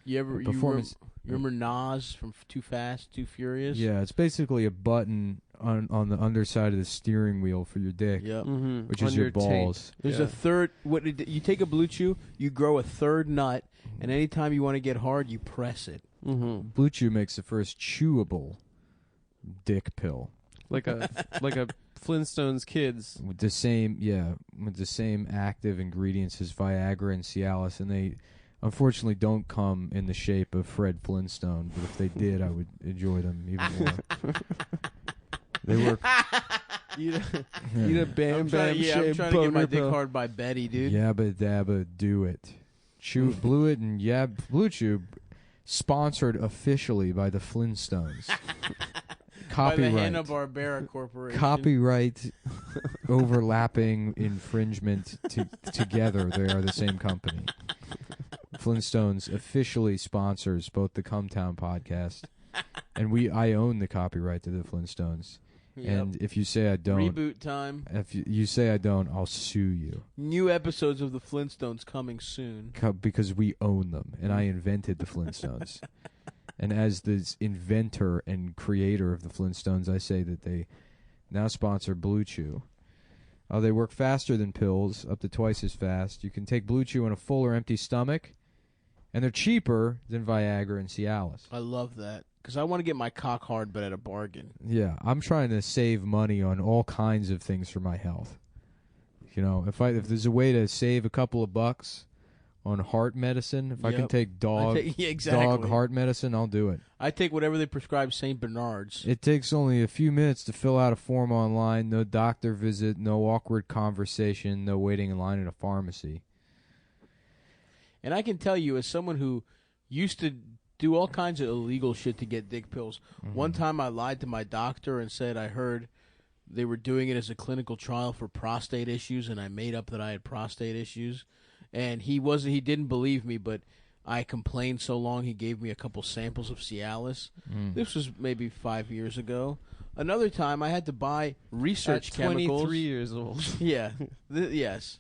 You ever Performance. You remember Nas from Too Fast, Too Furious? Yeah, it's basically a button on the underside of the steering wheel for your dick, Yep. which On is your tape. balls. There's a third. You take a Blue Chew, you grow a third nut, and anytime you want to get hard, you press it. Blue Chew makes the first chewable dick pill. Like a Flintstones kids. With the same active ingredients as Viagra and Cialis, and they unfortunately don't come in the shape of Fred Flintstone. But if they did, I would enjoy them even more. They work. Eat a Bam I'm Bam trying shaped to get my boner dick pill. hard by Betty, dude. Yabba dabba do it. Chew Blue It and Blue Chew, sponsored officially by the Flintstones. By the Copyright. Hanna-Barbera Corporation. Copyright overlapping infringement together. They are the same company. Flintstones officially sponsors both the Cumtown podcast, and I own the copyright to the Flintstones. Yep. And if you say I don't, Reboot time. if you say I don't, I'll sue you. New episodes of the Flintstones coming soon. Because we own them, and I invented the Flintstones. And as the inventor and creator of the Flintstones, I say that they now sponsor Blue Chew. They work faster than pills, up to twice as fast. You can take Blue Chew on a full or empty stomach, and they're cheaper than Viagra and Cialis. I love that. Because I want to get my cock hard, but at a bargain. Yeah, I'm trying to save money on all kinds of things for my health. You know, if there's a way to save a couple of bucks on heart medicine, if I can take dog heart medicine, I'll do it. I take whatever they prescribe St. Bernard's. It takes only a few minutes to fill out a form online, no doctor visit, no awkward conversation, no waiting in line at a pharmacy. And I can tell you, as someone who used to do all kinds of illegal shit to get dick pills, one time I lied to my doctor and said I heard they were doing it as a clinical trial for prostate issues, and I made up that I had prostate issues. And he didn't believe me, but I complained so long he gave me a couple samples of Cialis. This was maybe 5 years ago. Another time I had to buy research At chemicals. 23 years old. Yeah. Yes.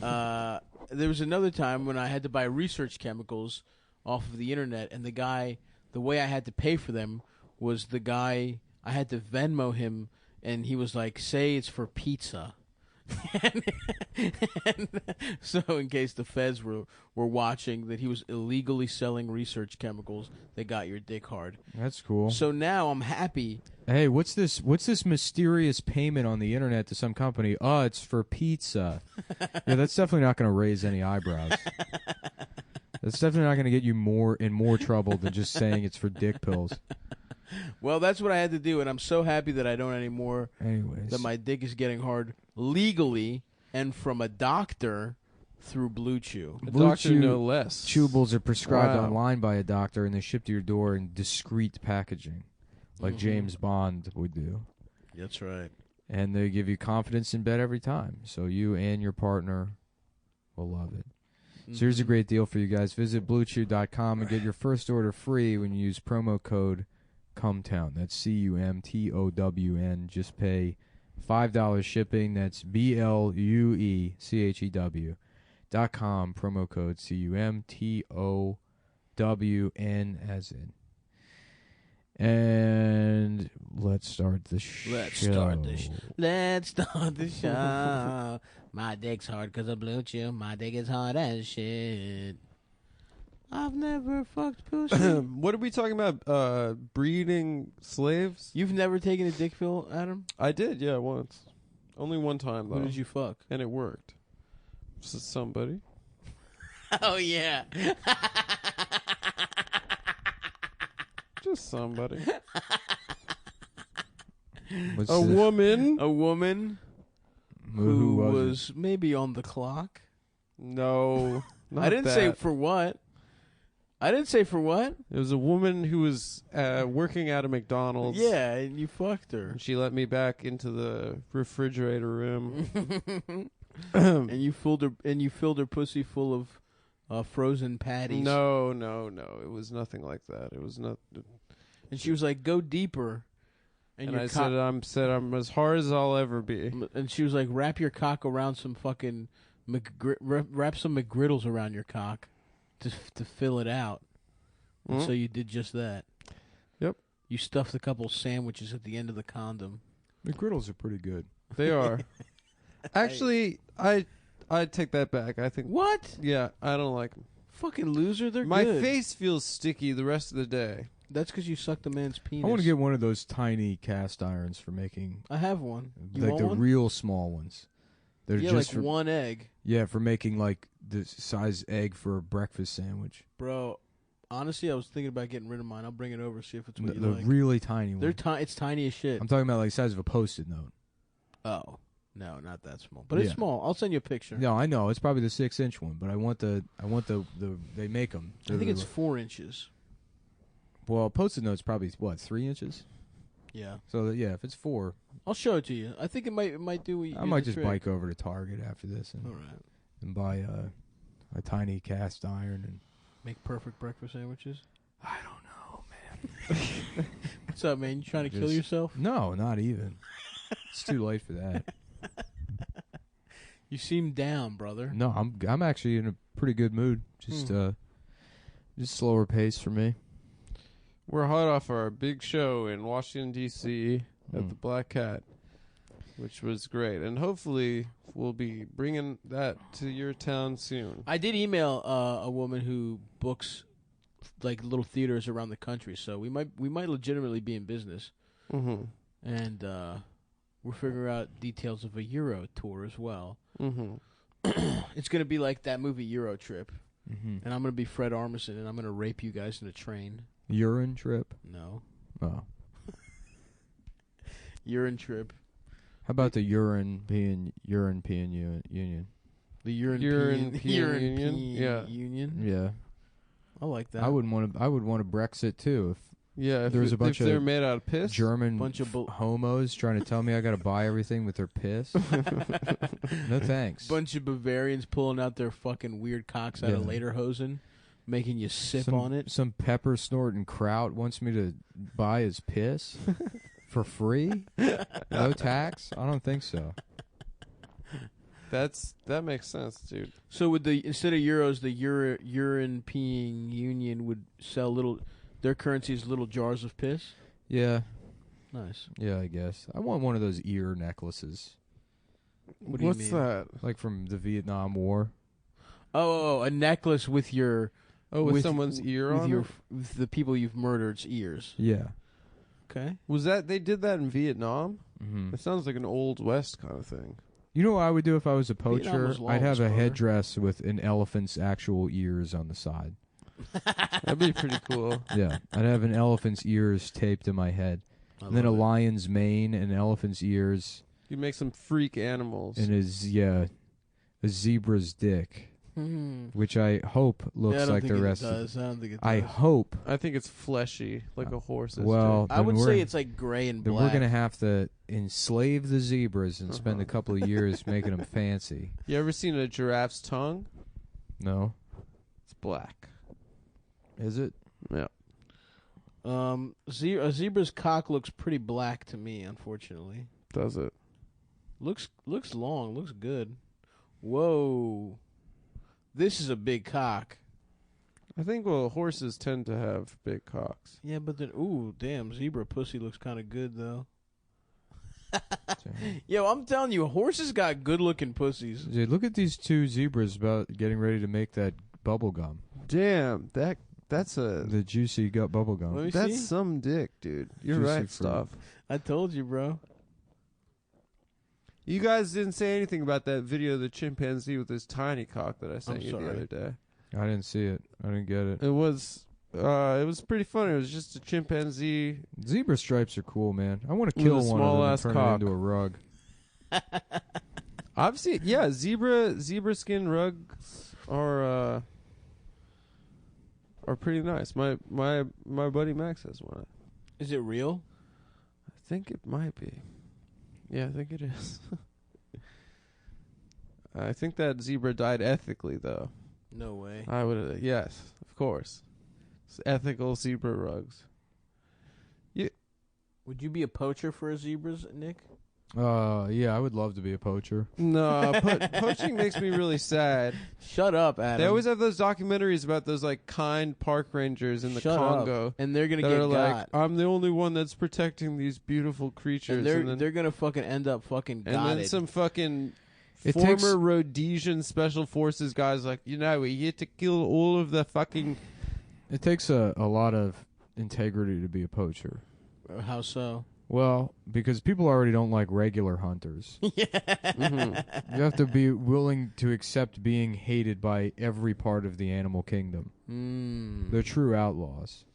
There was another time when I had to buy research chemicals off of the internet, and the way I had to pay for them was I had to Venmo him, and he was like, say it's for pizza. and so in case the feds were watching that he was illegally selling research chemicals that got your dick hard. That's cool. So now I'm happy. Hey, what's this mysterious payment on the internet to some company? Oh, it's for pizza. Yeah, that's definitely not going to raise any eyebrows. That's definitely not going to get you in more trouble than just saying it's for dick pills. Well, that's what I had to do, and I'm so happy that I don't anymore. Anyways. That my dick is getting hard legally and from a doctor through Blue Chew. A Blue doctor, Chew no less. Chewables are prescribed Wow. online by a doctor, and they ship to your door in discreet packaging, like James Bond would do. That's right. And they give you confidence in bed every time, so you and your partner will love it. So here's a great deal for you guys. Visit BlueChew.com and get your first order free when you use promo code Cumtown. That's CUMTOWN. Just pay $5 shipping. That's BLUECHEW.com. Promo code CUMTOWN as in. And let's start the show. Let's start the show. My dick's hard because of Blue Chew. My dick is hard as shit. I've never fucked pussy. What are we talking about? Breeding slaves? You've never taken a dick pill, Adam? I did, yeah, once. Only one time, though. Who did you fuck? And it worked. Somebody. Oh, yeah. Just somebody. What's A woman. A woman who was maybe on the clock. No. I didn't say for what. It was a woman who was working at a McDonald's. Yeah, and you fucked her. And she let me back into the refrigerator room. And you filled her pussy full of frozen patties. No. It was nothing like that. It was not. And she was like, "Go deeper." And I said, "I'm as hard as I'll ever be." And she was like, "Wrap your cock around some fucking wrap some McGriddles around your cock to fill it out." And so you did just that. Yep. You stuffed a couple sandwiches at the end of the condom. McGriddles are pretty good. They are. Actually, I take that back. I think. What? Yeah, I don't like them. Fucking loser. They're My good. face feels sticky the rest of the day. That's because you sucked a man's penis. I want to get one of those tiny cast irons for making. I have one. You like want the one? real small ones. They're Yeah, just like for, one egg. Yeah, for making like the size egg for a breakfast sandwich. Bro, honestly, I was thinking about getting rid of mine. I'll bring it over, see if it's what The you like. really tiny one. It's tiny as shit. I'm talking about like the size of a Post-it note. Oh. No, not that small. But it's small. I'll send you a picture. No, I know. It's probably the 6-inch one, but I want the they make them. I think it's 4 inches. Well, Post-it note's probably, what, 3 inches? Yeah. So, yeah, if it's 4. I'll show it to you. I think it might do what you I might just bike over to Target after this All right. and buy a tiny cast iron and Make perfect breakfast sandwiches. I don't know, man. What's up, man? You trying to kill yourself? No, not even. It's too late for that. You seem down, brother. No, I'm actually in a pretty good mood. Just slower pace for me. We're hot off our big show in Washington, D.C. At the Black Cat, which was great. And hopefully we'll be bringing that to your town soon. I did email a woman who books like little theaters around the country, so we might legitimately be in business. Mm-hmm. And we're figuring out details of a Euro tour as well. Mm-hmm. It's going to be like that movie Euro Trip. Mm-hmm. And I'm going to be Fred Armisen, and I'm going to rape you guys in a train. Urine trip? No. Oh. Urine Trip. How about the European Union? The European Union? Yeah. Union? Yeah. I like that. I would want a Brexit too Yeah, if There's a bunch if they're of made out of if piss. German Bunch of homos trying to tell me I got to buy everything with their piss. No thanks. bunch of Bavarians pulling out their fucking weird cocks out of Yeah. lederhosen, making you sip some, on it. Some pepper snorting kraut wants me to buy his piss for free? No tax? I don't think so. That makes sense, dude. So would instead of euros, the European Union would sell their currency is little jars of piss? Yeah. Nice. Yeah, I guess. I want one of those ear necklaces. What do you What's mean? that? Like from the Vietnam War. Oh, a necklace with your with someone's ear with on your it? with the people you've murdered's ears. Yeah. Okay. Was that they did that in Vietnam? Mm-hmm. It sounds like an old west kind of thing. You know what I would do if I was a Vietnam poacher? was I'd have lawless, a brother. headdress with an elephant's actual ears on the side. That'd be pretty cool. Yeah. I'd have an elephant's ears taped to my head. And then a lion's mane and elephant's ears You make some freak animals. and a zebra's dick, which I hope looks like the rest of I don't think it does. I hope. I think it's fleshy, like a horse's. Well, I would say it's like gray and then black. we're going to have to enslave the zebras and spend a couple of years making them fancy. You ever seen a giraffe's tongue? No. It's black. Is it? Yeah. A zebra's cock looks pretty black to me, unfortunately. Does it? Looks long, looks good. Whoa. This is a big cock. I think, horses tend to have big cocks. Yeah, but then, ooh, damn, zebra pussy looks kind of good, though. Yo, I'm telling you, horses got good-looking pussies. Dude, look at these two zebras about getting ready to make that bubble gum. Damn, that's The juicy gut bubble gum. Let me that's see. some dick, dude. You're Juicy right, fruit. stuff. I told you, bro. You guys didn't say anything about that video of the chimpanzee with his tiny cock that I sent you the sorry. other day. I didn't see it. I didn't get it. It was pretty funny. It was just a chimpanzee. Zebra stripes are cool, man. I want to With kill a one of them and small-ass turn cock. it into a rug. I've seen, zebra skin rugs are pretty nice. My buddy Max has one. Is it real? I think it might be. Yeah, I think it is. I think that zebra died ethically, though. No way. I would, yes, of course. It's ethical zebra rugs. Would you be a poacher for a zebras, Nick? Yeah, I would love to be a poacher. No, poaching makes me really sad. Shut up, Adam. They always have those documentaries about those like kind park rangers in the Shut Congo. up. And they're gonna That get are got. like, I'm the only one that's protecting these beautiful creatures. And they're gonna fucking end up fucking and then got some fucking It former takes- Rhodesian special forces guys like, we get to kill all of the fucking. It takes a lot of integrity to be a poacher. How so? Well, because people already don't like regular hunters. Mm-hmm. You have to be willing to accept being hated by every part of the animal kingdom. They're true outlaws.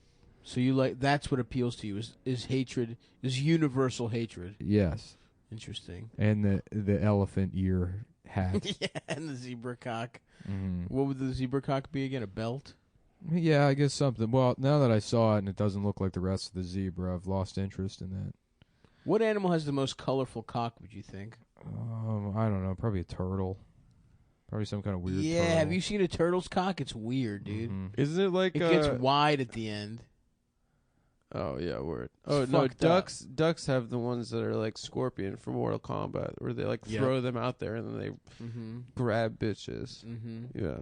So you like that's what appeals to you is hatred, is universal hatred. Yes. Interesting. And the elephant ear hat. Yeah, and the zebra cock. Mhm. What would the zebra cock be again? A belt? Yeah, I guess something. Well, now that I saw it and it doesn't look like the rest of the zebra, I've lost interest in that. What animal has the most colorful cock, would you think? I don't know. Probably a turtle. Probably some kind of weird Yeah, turtle. have you seen a turtle's cock? It's weird, dude. Mhm. Isn't it like It gets wide at the end. Oh yeah, word. It's Oh no, fucked up. ducks have the ones that are like Scorpion from Mortal Kombat, where they like Yep. throw them out there and then they Mm-hmm. grab bitches. Mm-hmm. Yeah,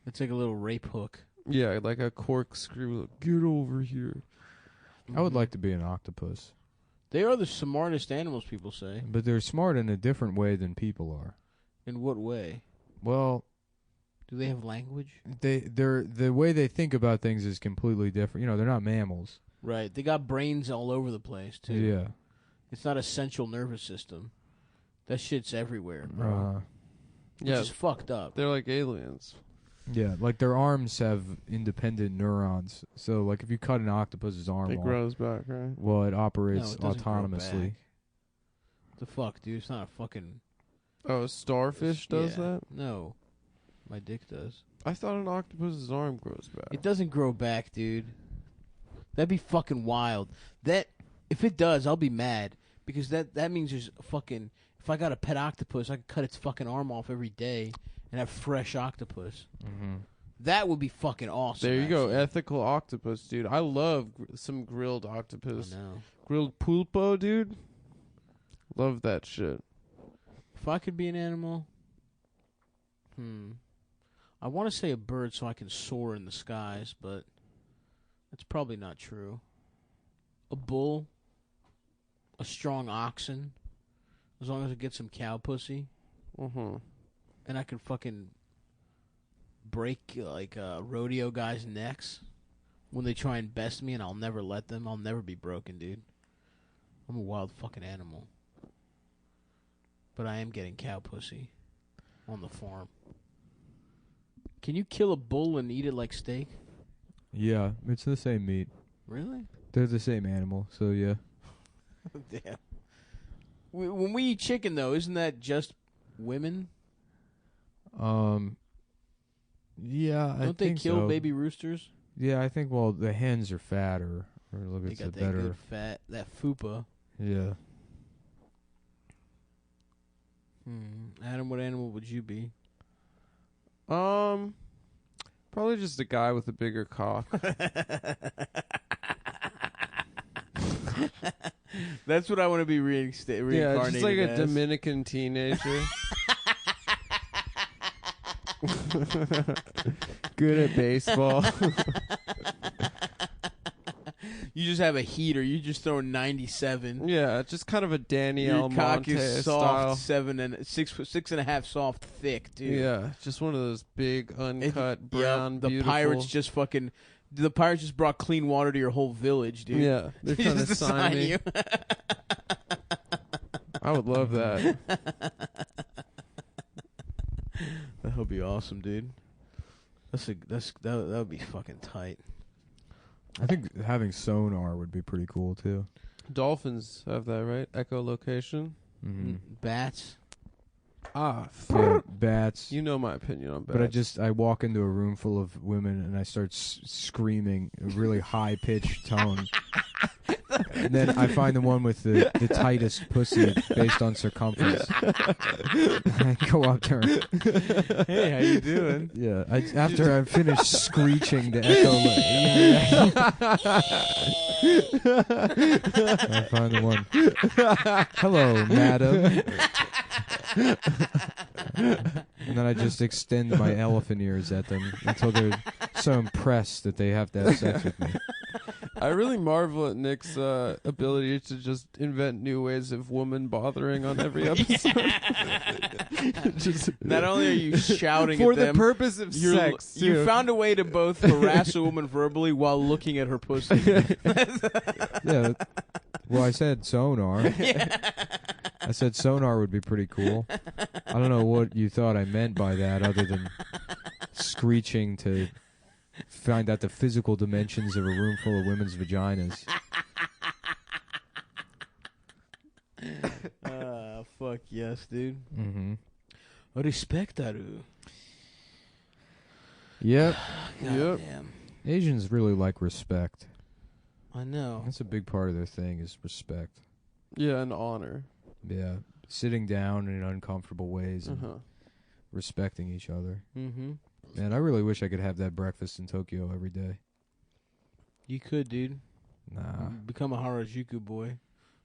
It's like a little rape hook. yeah, like a corkscrew. Like, get over here. I would like to be an octopus. They are the smartest animals, people say. But they're smart in a different way than people are. In what way? Well, Do they have language? they're the way they think about things is completely different. You know, they're not mammals. Right. They got brains all over the place, too. Yeah. It's not a central nervous system. That shit's everywhere, bro. Which Yeah, is fucked up. they're like aliens. Yeah, like their arms have independent neurons. So, like, if you cut an octopus's arm It off, grows back, right? well, it No, operates it doesn't grow autonomously. back. The fuck, dude? It's not a fucking... Oh, a starfish does Yeah. that? No. My dick does. I thought an octopus's arm grows back. It doesn't grow back, dude. That'd be fucking wild. That if it does, I'll be mad because that means there's fucking. If I got a pet octopus, I could cut its fucking arm off every day and have fresh octopus. Mm-hmm. That would be fucking awesome. There you go, actually. ethical octopus, dude. I love some grilled I octopus. know. Grilled pulpo, dude. Love that shit. If I could be an animal, I want to say a bird so I can soar in the skies, but that's probably not true. A bull, a strong oxen, as long as I get some cow pussy, Mm-hmm. and I can fucking break like rodeo guys' necks when they try and best me, and I'll never let them. I'll never be broken, dude. I'm a wild fucking animal. But I am getting cow pussy on the farm. Can you kill a bull and eat it like steak? Yeah, it's the same meat. Really? They're the same animal, so yeah. Damn. When we eat chicken, though, isn't that just women? Yeah, I Don't they think kill so. baby roosters? Yeah, I think. Well, the hens are fatter, or look, They it's a got that better. good fat, that fupa. Yeah, Adam, what animal would you be? Probably just a guy with a bigger cock. That's what I want to be reincarnated Yeah, just like a as. Dominican teenager. Good at baseball. You just have a heater. You just throw 97. Yeah, just kind of a Danny Your Almonte cock is style. soft, 6.5 soft, thick, dude. Yeah, just one of those big, uncut, brown, the beautiful. pirates just fucking. The pirates just brought clean water to your whole village, dude. Yeah, they're trying to Just sign me. you. I would love that. That would be awesome, dude. That would be fucking tight. I think having sonar would be pretty cool too. Dolphins have that, right? Echolocation. Mm-hmm. Bats. Yeah, bats. You know my opinion on bats. But I walk into a room full of women and I start screaming a really high pitched tone. And then I find the one with the tightest pussy based on circumference. I go up to her. Hey, how you doing? Yeah, after I finish screeching the echo, I find the one. Hello, madam. And then I just extend my elephant ears at them until they're so impressed that they have to have sex with me. I really marvel at Nick's ability to just invent new ways of woman bothering on every episode. Just Not only are you shouting for at the them, purpose of sex. you too. found a way to both harass a woman verbally while looking at her pussy. Yeah. Well, I said sonar. I said sonar would be pretty cool. I don't know what you thought I meant by that other than screeching to find out the physical dimensions of a room full of women's vaginas. Fuck yes, dude. Mm-hmm. Respectaru. Yep. Yep. Damn. Asians really like respect. I know. That's a big part of their thing is respect. Yeah, an honor. Yeah. Sitting down in uncomfortable ways and Uh-huh. respecting each other. Mm-hmm. Man, I really wish I could have that breakfast in Tokyo every day. You could, dude. Nah. Become a Harajuku boy.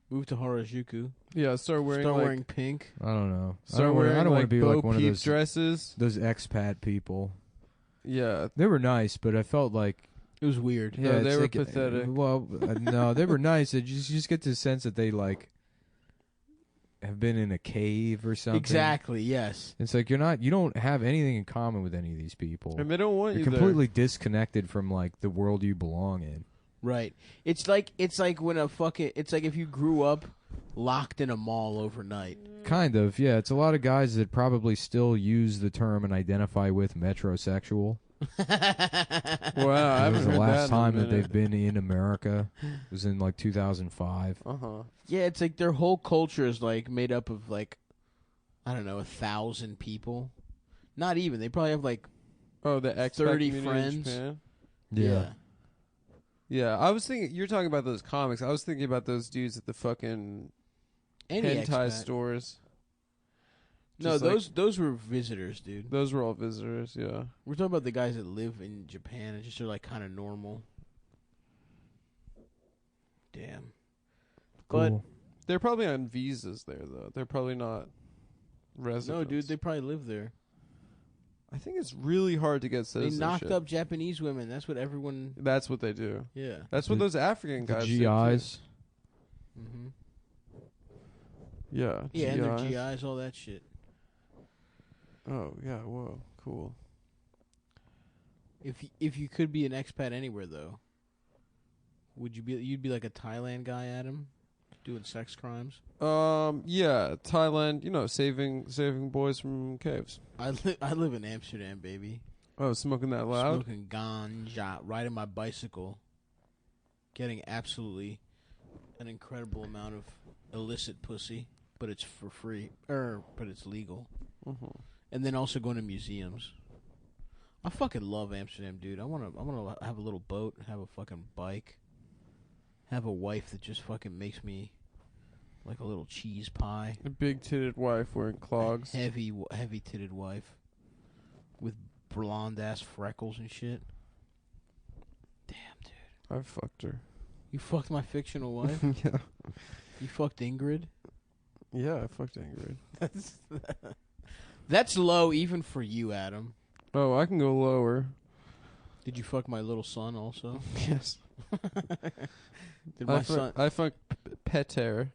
Move to Harajuku. Yeah, start wearing pink. I don't know. I Start don't wanna- wearing I don't want to be Bo like one of Peep those dresses. those expat people. Yeah. They were nice, but I felt like It was weird. No, they it's were like, pathetic. Well, no, they were nice. You just get the sense that they like have been in a cave or something. Exactly. Yes. It's like you don't have anything in common with any of these people. And they don't want You're you completely disconnected from like the world you belong in. Right. It's like when it's like if you grew up locked in a mall overnight. Kind of, yeah. It's a lot of guys that probably still use the term and identify with metrosexual. Wow, I That haven't was the heard last that time in a that they've minute. been in America. It was in like 2005. Uh-huh. Yeah, it's like their whole culture is like made up of like, I don't know, 1,000 people. Not even. They probably have like Oh, the expat 30 community in friends. Japan? Yeah. Yeah, I was thinking, you're talking about those comics. I was thinking about those dudes at the fucking Any hentai expat. stores. No, Just like- those were visitors, dude. Those were all visitors, yeah. We're talking about the guys that live in Japan and just are like kind of normal. Damn. But Cool. They're probably on visas there, though. They're probably not residents. no, dude, they probably live there. I think it's really hard to get They citizenship. knocked up Japanese women. That's what everyone. That's what they do. Yeah. That's what The- those African The guys did, too. GIs. Mm-hmm. Yeah. Yeah, and their GIs. GIs, all that shit. Oh, yeah, whoa, cool. If you could be an expat anywhere though, would you be? You'd be like a Thailand guy, Adam, doing sex crimes. Yeah, Thailand, saving boys from caves. I live in Amsterdam, baby. Oh, smoking that loud? Smoking ganja, riding my bicycle, getting absolutely an incredible amount of illicit pussy, but it's for free, but it's legal. Mm-hmm. And then also going to museums. I fucking love Amsterdam, dude. I wanna have a little boat, have a fucking bike, have a wife that just fucking makes me like a little cheese pie. A big-titted wife wearing clogs. Heavy titted wife with blonde ass freckles and shit. Damn, dude. I fucked her. You fucked my fictional wife? Yeah. You fucked Ingrid? Yeah, I fucked Ingrid. That's low even for you, Adam. Oh, I can go lower. Did you fuck my little son also? Yes. Did my son... I fucked Peter.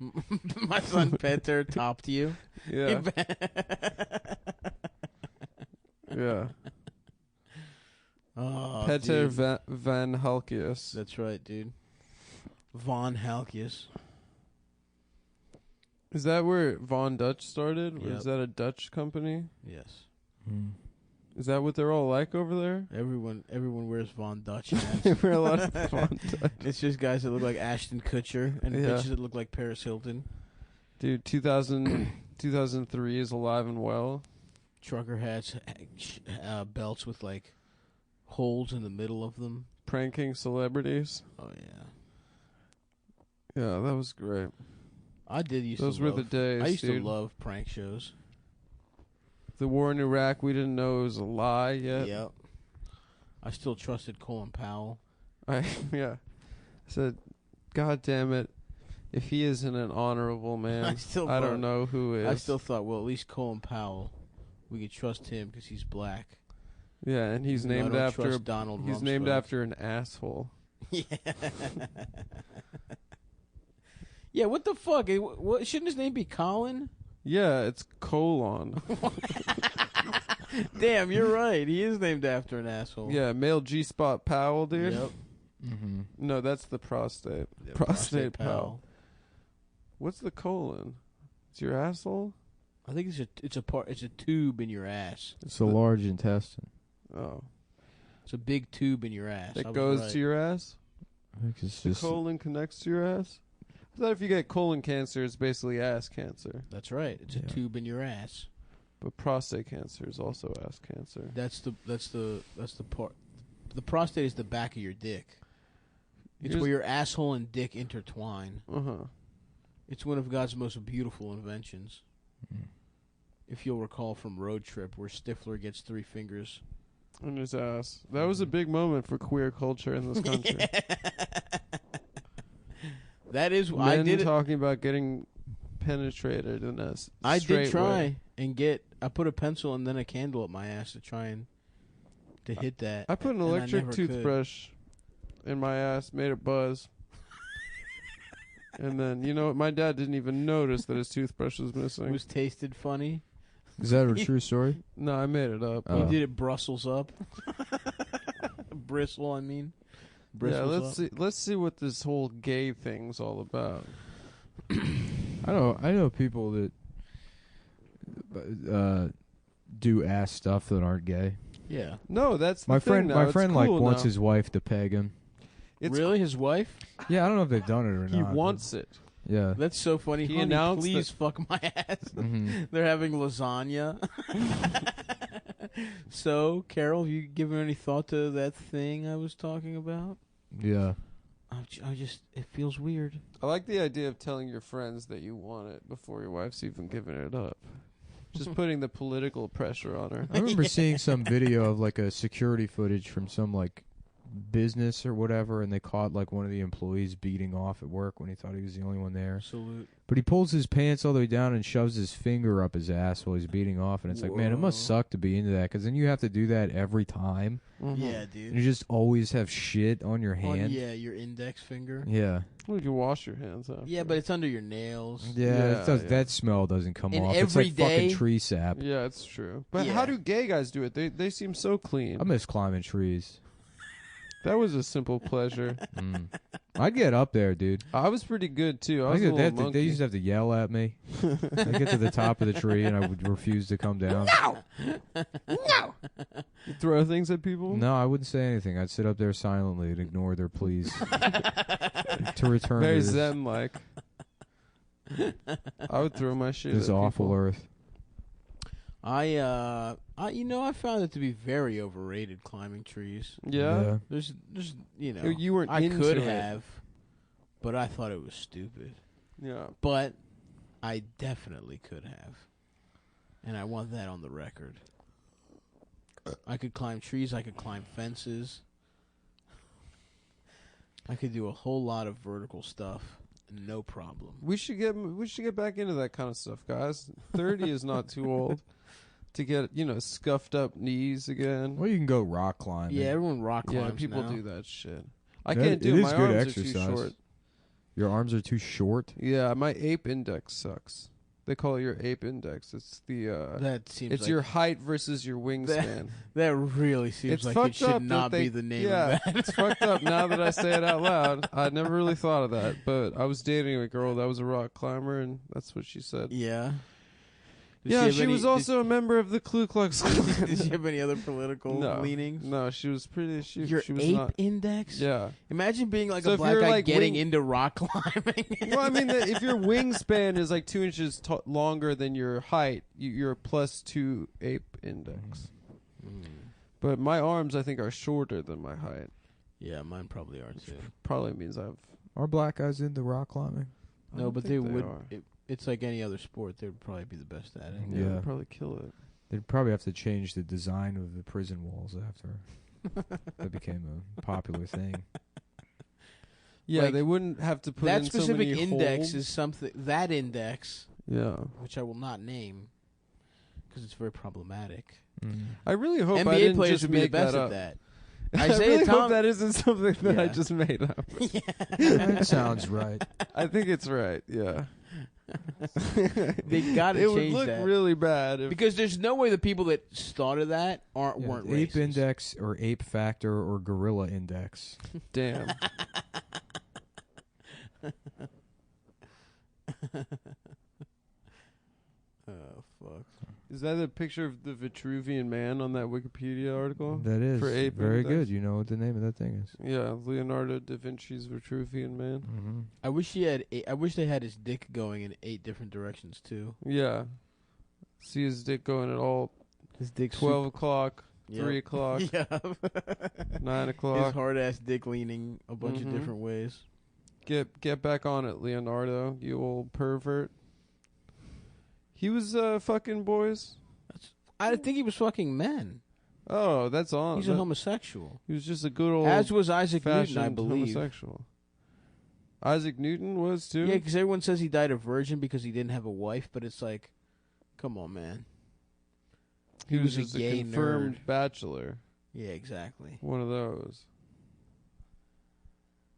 my son Peter topped you? Yeah. Yeah. Oh, Peter dude. Van Halkius. That's right, dude. Von Halkius. Is that where Von Dutch started? Or Yep. is that a Dutch company? Yes. Is that what they're all like over there? Everyone wears Von Dutch hats. They wear a lot of Von Dutch. It's just guys that look like Ashton Kutcher and Yeah. bitches that look like Paris Hilton. Dude, 2003 is alive and well. Trucker hats, belts with like holes in the middle of them. Pranking celebrities. Oh yeah. Yeah, that was great. I did used Those to were love, the days, I used dude. to love prank shows. The war in Iraq, we didn't know it was a lie yet. Yep. I still trusted Colin Powell. Yeah. I said, God damn it. If he isn't an honorable man, I don't know who is. I still thought, well, at least Colin Powell, we could trust him because he's black. Yeah, and he's No, I named don't after trust Donald he's named Rumsfeld. after an asshole. Yeah. Yeah, what the fuck? What, shouldn't his name be Colin? Yeah, it's colon. Damn, you're right. He is named after an asshole. Yeah, male G-spot Powell, dude. Yep. Mm-hmm. No, that's the prostate. Yeah, prostate Powell. What's the colon? It's your asshole? I think it's a tube in your ass. It's the large intestine. Oh. It's a big tube in your ass. I That was goes right. to your ass? I think it's The just colon connects to your ass? I thought if you get colon cancer, it's basically ass cancer. That's right. It's a tube in your ass. But prostate cancer is also ass cancer. That's the part. The prostate is the back of your dick. It's Here's- where your asshole and dick intertwine. Uh-huh. It's one of God's most beautiful inventions. Mm. If you'll recall from Road Trip, where Stifler gets 3 fingers. In his ass. That was a big moment for queer culture in this country. That is, Men I did. talking about getting penetrated in a I straight did try way. and get. I put a pencil and then a candle up my ass to try and to hit that. I put an and I electric never could. toothbrush in my ass, made it buzz. And then, you know what? My dad didn't even notice that his toothbrush was It missing. was tasted funny. Is that a true story? No, I made it up. Oh. You did it Brussels up. Bristle, I mean. Yeah, Bristles up. let's see what this whole gay thing's all about. I know people that do ass stuff that aren't gay. Yeah. No, that's the My thing friend, now. my It's friend, like cool wants now. his wife to peg him. It's Really? His wife? Yeah, I don't know if they've done it or He not. wants it. Yeah. That's so funny. He Honey, announced please fuck my ass. Mm-hmm. They're having lasagna. So, Carol, have you given any thought to that thing I was talking about? Yeah. I just, it feels weird. I like the idea of telling your friends that you want it before your wife's even giving it up. Just putting the political pressure on her. I remember seeing some video of like a security footage from some like business or whatever, and they caught like one of the employees beating off at work when he thought he was the only one there. Salute. But he pulls his pants all the way down and shoves his finger up his ass while he's beating off, and it's like, man, it must Whoa. suck to be into that, because then you have to do that every time. Mhm. Yeah, And dude. you just always have shit on your hand. Yeah, your index finger. Yeah. Well, you can wash your hands after. Yeah, but it's under your nails. Yeah, Yeah. that smell doesn't come And off. It's every like day- fucking tree sap. Yeah, it's true. But Yeah. how do gay guys do it? They seem so clean. I miss climbing trees. That was a simple pleasure. Mm. I'd get up there, dude. I was pretty good too. I I was a think little they monkey. used to have to yell at me. I'd get to the top of the tree and I would refuse to come down. You throw things at people. No, I wouldn't say anything. I'd sit up there silently and ignore their pleas to return Very to this, zen like. I would throw my shit. this at awful people. earth. I found it to be very overrated, climbing trees. Yeah. There's, you know, You weren't I into could it. have, but I thought it was stupid. Yeah. But I definitely could have, and I want that on the record. I could climb trees. I could climb fences. I could do a whole lot of vertical stuff, no problem. We should get back into that kind of stuff, guys. 30 is not too old to get, scuffed up knees again. Well, you can go rock climbing. Yeah, everyone rock climbs Yeah, people now. do that shit. I That- can't do it it. is My good arms exercise. are too short. Your arms are too short. Yeah, my ape index sucks. They call it your ape index. It's the That seems it's like your height versus your wingspan. that really seems It's like it fucked should up not that be the name yeah, of that. it's fucked up now that I say it out loud. I never really thought of that, but I was dating a girl that was a rock climber, and that's what she said. Yeah. Did Yeah, have she any- was also a member of the Ku Klux Klan. Did she have any other political No. leanings? No, she was pretty. She was Your ape not. index? Yeah. Imagine being like So a if black you're, guy like, getting wing- into rock climbing. Well, I mean, if your wingspan is like 2 inches longer than your height, you're a +2 ape index. But my arms, I think, are shorter than my height. Yeah, mine probably are too. Probably means I've. Are black guys into rock climbing? I No, don't but think they would. are. It's like any other sport. They would probably be the best at it. Yeah, Yeah. they'd probably kill it. They'd probably have to change the design of the prison walls after that became a popular thing. Yeah, Like, they wouldn't have to put That in so specific many index holes. is something. That index, Yeah. which I will not name, because it's very problematic. I really hope I NBA didn't players just would be the make best that at up. that. I Isaiah really hope Thomas- that isn't something that I Yeah. just made up. That sounds right. I think it's right. Yeah. They got to It would change look that really bad if because there's no way the people that started that weren't ape racist. index or ape factor or gorilla index. damn. Oh fuck! Is that a picture of the Vitruvian Man on that Wikipedia article? That is For ape very index. good. You know what the name of that thing is. Yeah, Leonardo da Vinci's Vitruvian Man. Mm-hmm. I wish he had. I wish they had his dick going in 8 different directions too. Yeah. See his dick going at all His dick 12 o'clock, Yep. 3 o'clock, Yeah. 9 His o'clock. hard ass dick leaning a bunch Mhm. of different ways. Get back on it, Leonardo, you old pervert. He was fucking boys. I think he was fucking men. Oh, that's on. He's a homosexual. He was just a good old As was Isaac Newton, I fashioned believe. homosexual. Isaac Newton was too. Yeah, because everyone says he died a virgin because he didn't have a wife, but it's like, come on, man. he was a just gay a confirmed nerd. bachelor. Yeah, exactly. One of those.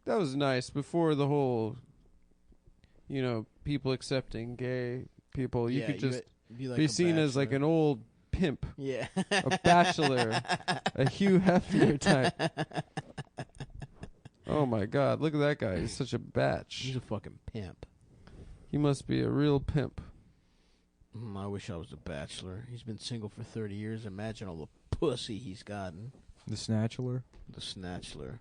That was nice before the whole, people accepting gay people. You Yeah, could just be, like be a seen as like bachelor. an old pimp, Yeah. a bachelor, a Hugh Hefner type. Oh my God! Look at that guy. He's such a batch. He's a fucking pimp. He must be a real pimp. I wish I was a bachelor. He's been single for 30 years. Imagine all the pussy he's gotten. The Snatchler. The Snatchler.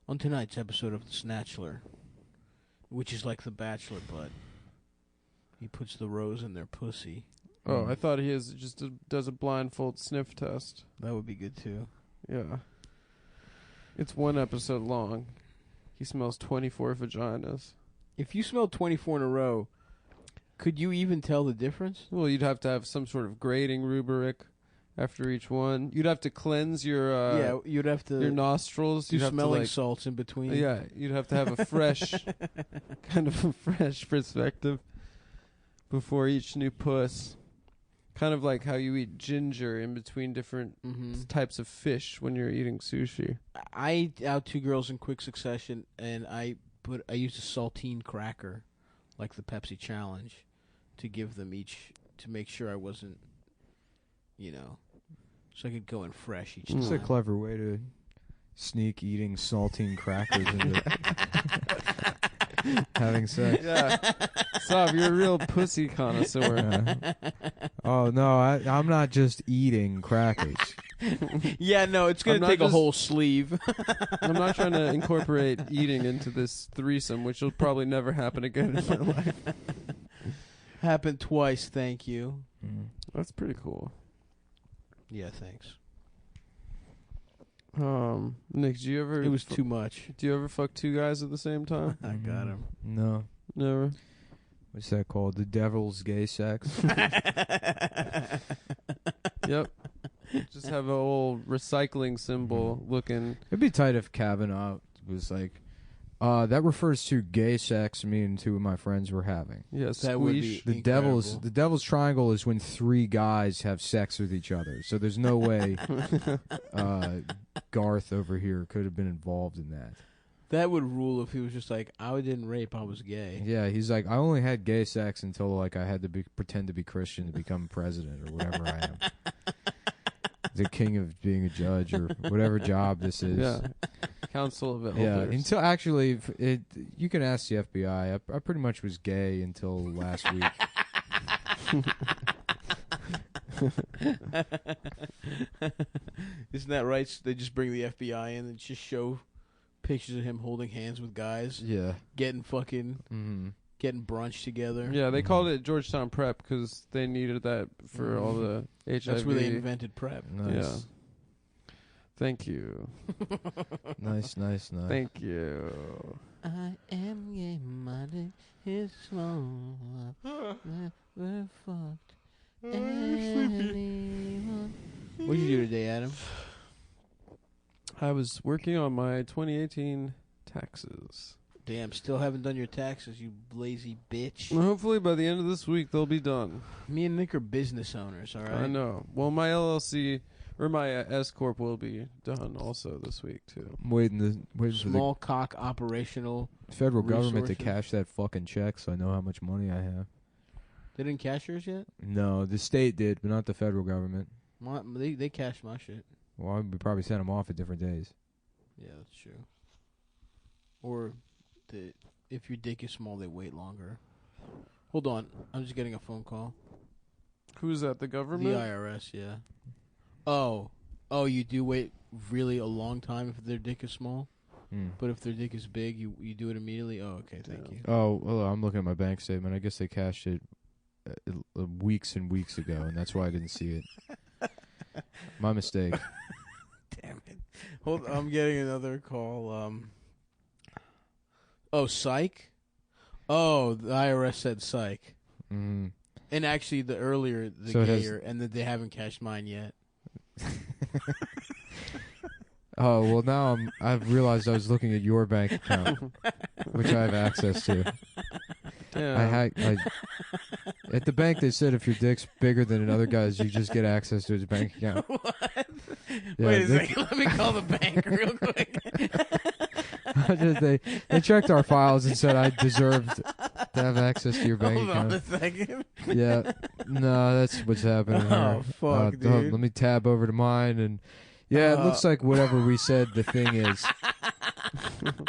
On tonight's episode of The Snatchler, which is like The Bachelor, but he puts the rose in their pussy. Oh, I thought he does a blindfold sniff test. That would be good too. Yeah. It's 1 episode long. He smells 24 vaginas. If you smelled 24 in a row, could you even tell the difference? Well, you'd have to have some sort of grading rubric after each one. You'd have to cleanse your Yeah, you'd have to your nostrils. do You'd have to, smelling like, salts in between. yeah, you'd have to have a fresh kind of a fresh perspective before each new puss. Kind of like how you eat ginger in between different types of fish when you're eating sushi. I ate out 2 girls in quick succession, and I used a saltine cracker, like the Pepsi challenge, to give them each to make sure I wasn't, so I could go in fresh each It's a time. clever way to sneak eating saltine crackers into having sex. Yeah. Sav, you're a real pussy connoisseur. Yeah. Oh no, I'm not just eating crackers. Yeah, no, it's gonna I'm not take a just- whole sleeve. I'm not trying to incorporate eating into this threesome, which will probably never happen again in my life. Happened twice, thank you. That's pretty cool. Yeah, thanks. Nick, do you ever? It was too much. Do you ever fuck 2 guys at the same time? I got him. No. Never. What's that called? The devil's gay sex. Yep. Just have a old recycling symbol looking. It'd be tight if Kavanaugh was like, that refers to gay sex me and two of my friends were having. Yeah, That would be squeeze. The devil's triangle is when 3 guys have sex with each other. So there's no way Garth over here could have been involved in that. That would rule if he was just like, I didn't rape, I was gay. Yeah, he's like, I only had gay sex until like I had to pretend to be Christian to become president or whatever I am. The king of being a judge or whatever job this is. Yeah. Council of Elders. Yeah, until actually, you can ask the FBI. I pretty much was gay until last week. Isn't that right? So they just bring the FBI in and just show pictures of him holding hands with guys, Yeah. getting fucking, Mm-hmm. getting brunch together. Yeah, they called it Georgetown Prep because they needed that for all the HIV. That's where they invented PrEP. Nice. Yeah. Thank you. Nice. Thank you. I am gay, my dick is small. Never fucked anyone. What'd you do today, Adam? I was working on my 2018 taxes. Damn, still haven't done your taxes, you lazy bitch. Hopefully by the end of this week they'll be done. Me and Nick are business owners, all right? I know. Well, my LLC or my S corp will be done also this week too. I'm waiting for Small cock operational. the federal government to resources. cash that fucking check so I know how much money I have. They didn't cash yours yet? No, the state did, but not the federal government. They cashed my shit. Well, we probably sent them off at different days. Yeah, that's true. Or if your dick is small, they wait longer. Hold on, I'm just getting a phone call. Who's that? The The government? IRS, yeah. Oh, you do wait really a long time if their dick is small, but if their dick is big, you do it immediately. Oh, okay, thank you. Oh, well, I'm looking at my bank statement. I guess they cashed it weeks and weeks ago, and that's why I didn't see it. My mistake. Damn it! Hold, I'm getting another call. Oh, psych. Oh, the IRS said psych, Mm. and actually the earlier the So it has- gayer, and that they haven't cashed mine yet. Oh, well, now I've realized I was looking at your bank account, which I have access to. Yeah. At the bank, they said if your dick's bigger than another guy's, you just get access to his bank account. What? Yeah, Wait a second. Let me call the bank real quick. They checked our files and said I deserved to have access to your bank Hold on account. a second. Yeah, no, that's what's happening Oh, here. fuck, dude. Let me tab over to mine, and yeah, it looks like whatever we said the thing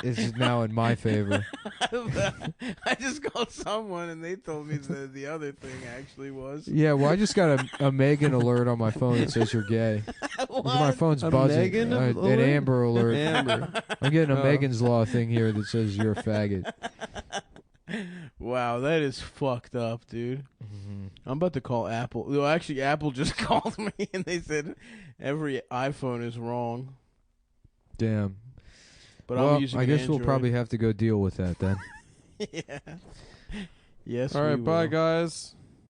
is now in my favor. I just called someone and they told me that the other thing actually was. Yeah, well, I just got a Megan alert on my phone that says you're gay. My phone's A buzzing. Megan An alert? Amber alert. Amber. I'm getting a Oh. Megan's Law thing here that says you're a faggot. Wow, that is fucked up, dude. I'm about to call Apple. No, actually, Apple just called me and they said every iPhone is wrong. Damn. But Well, I'm using I guess an we'll Android. probably have to go deal with that then. Yeah. Yes. All right, we bye will. guys.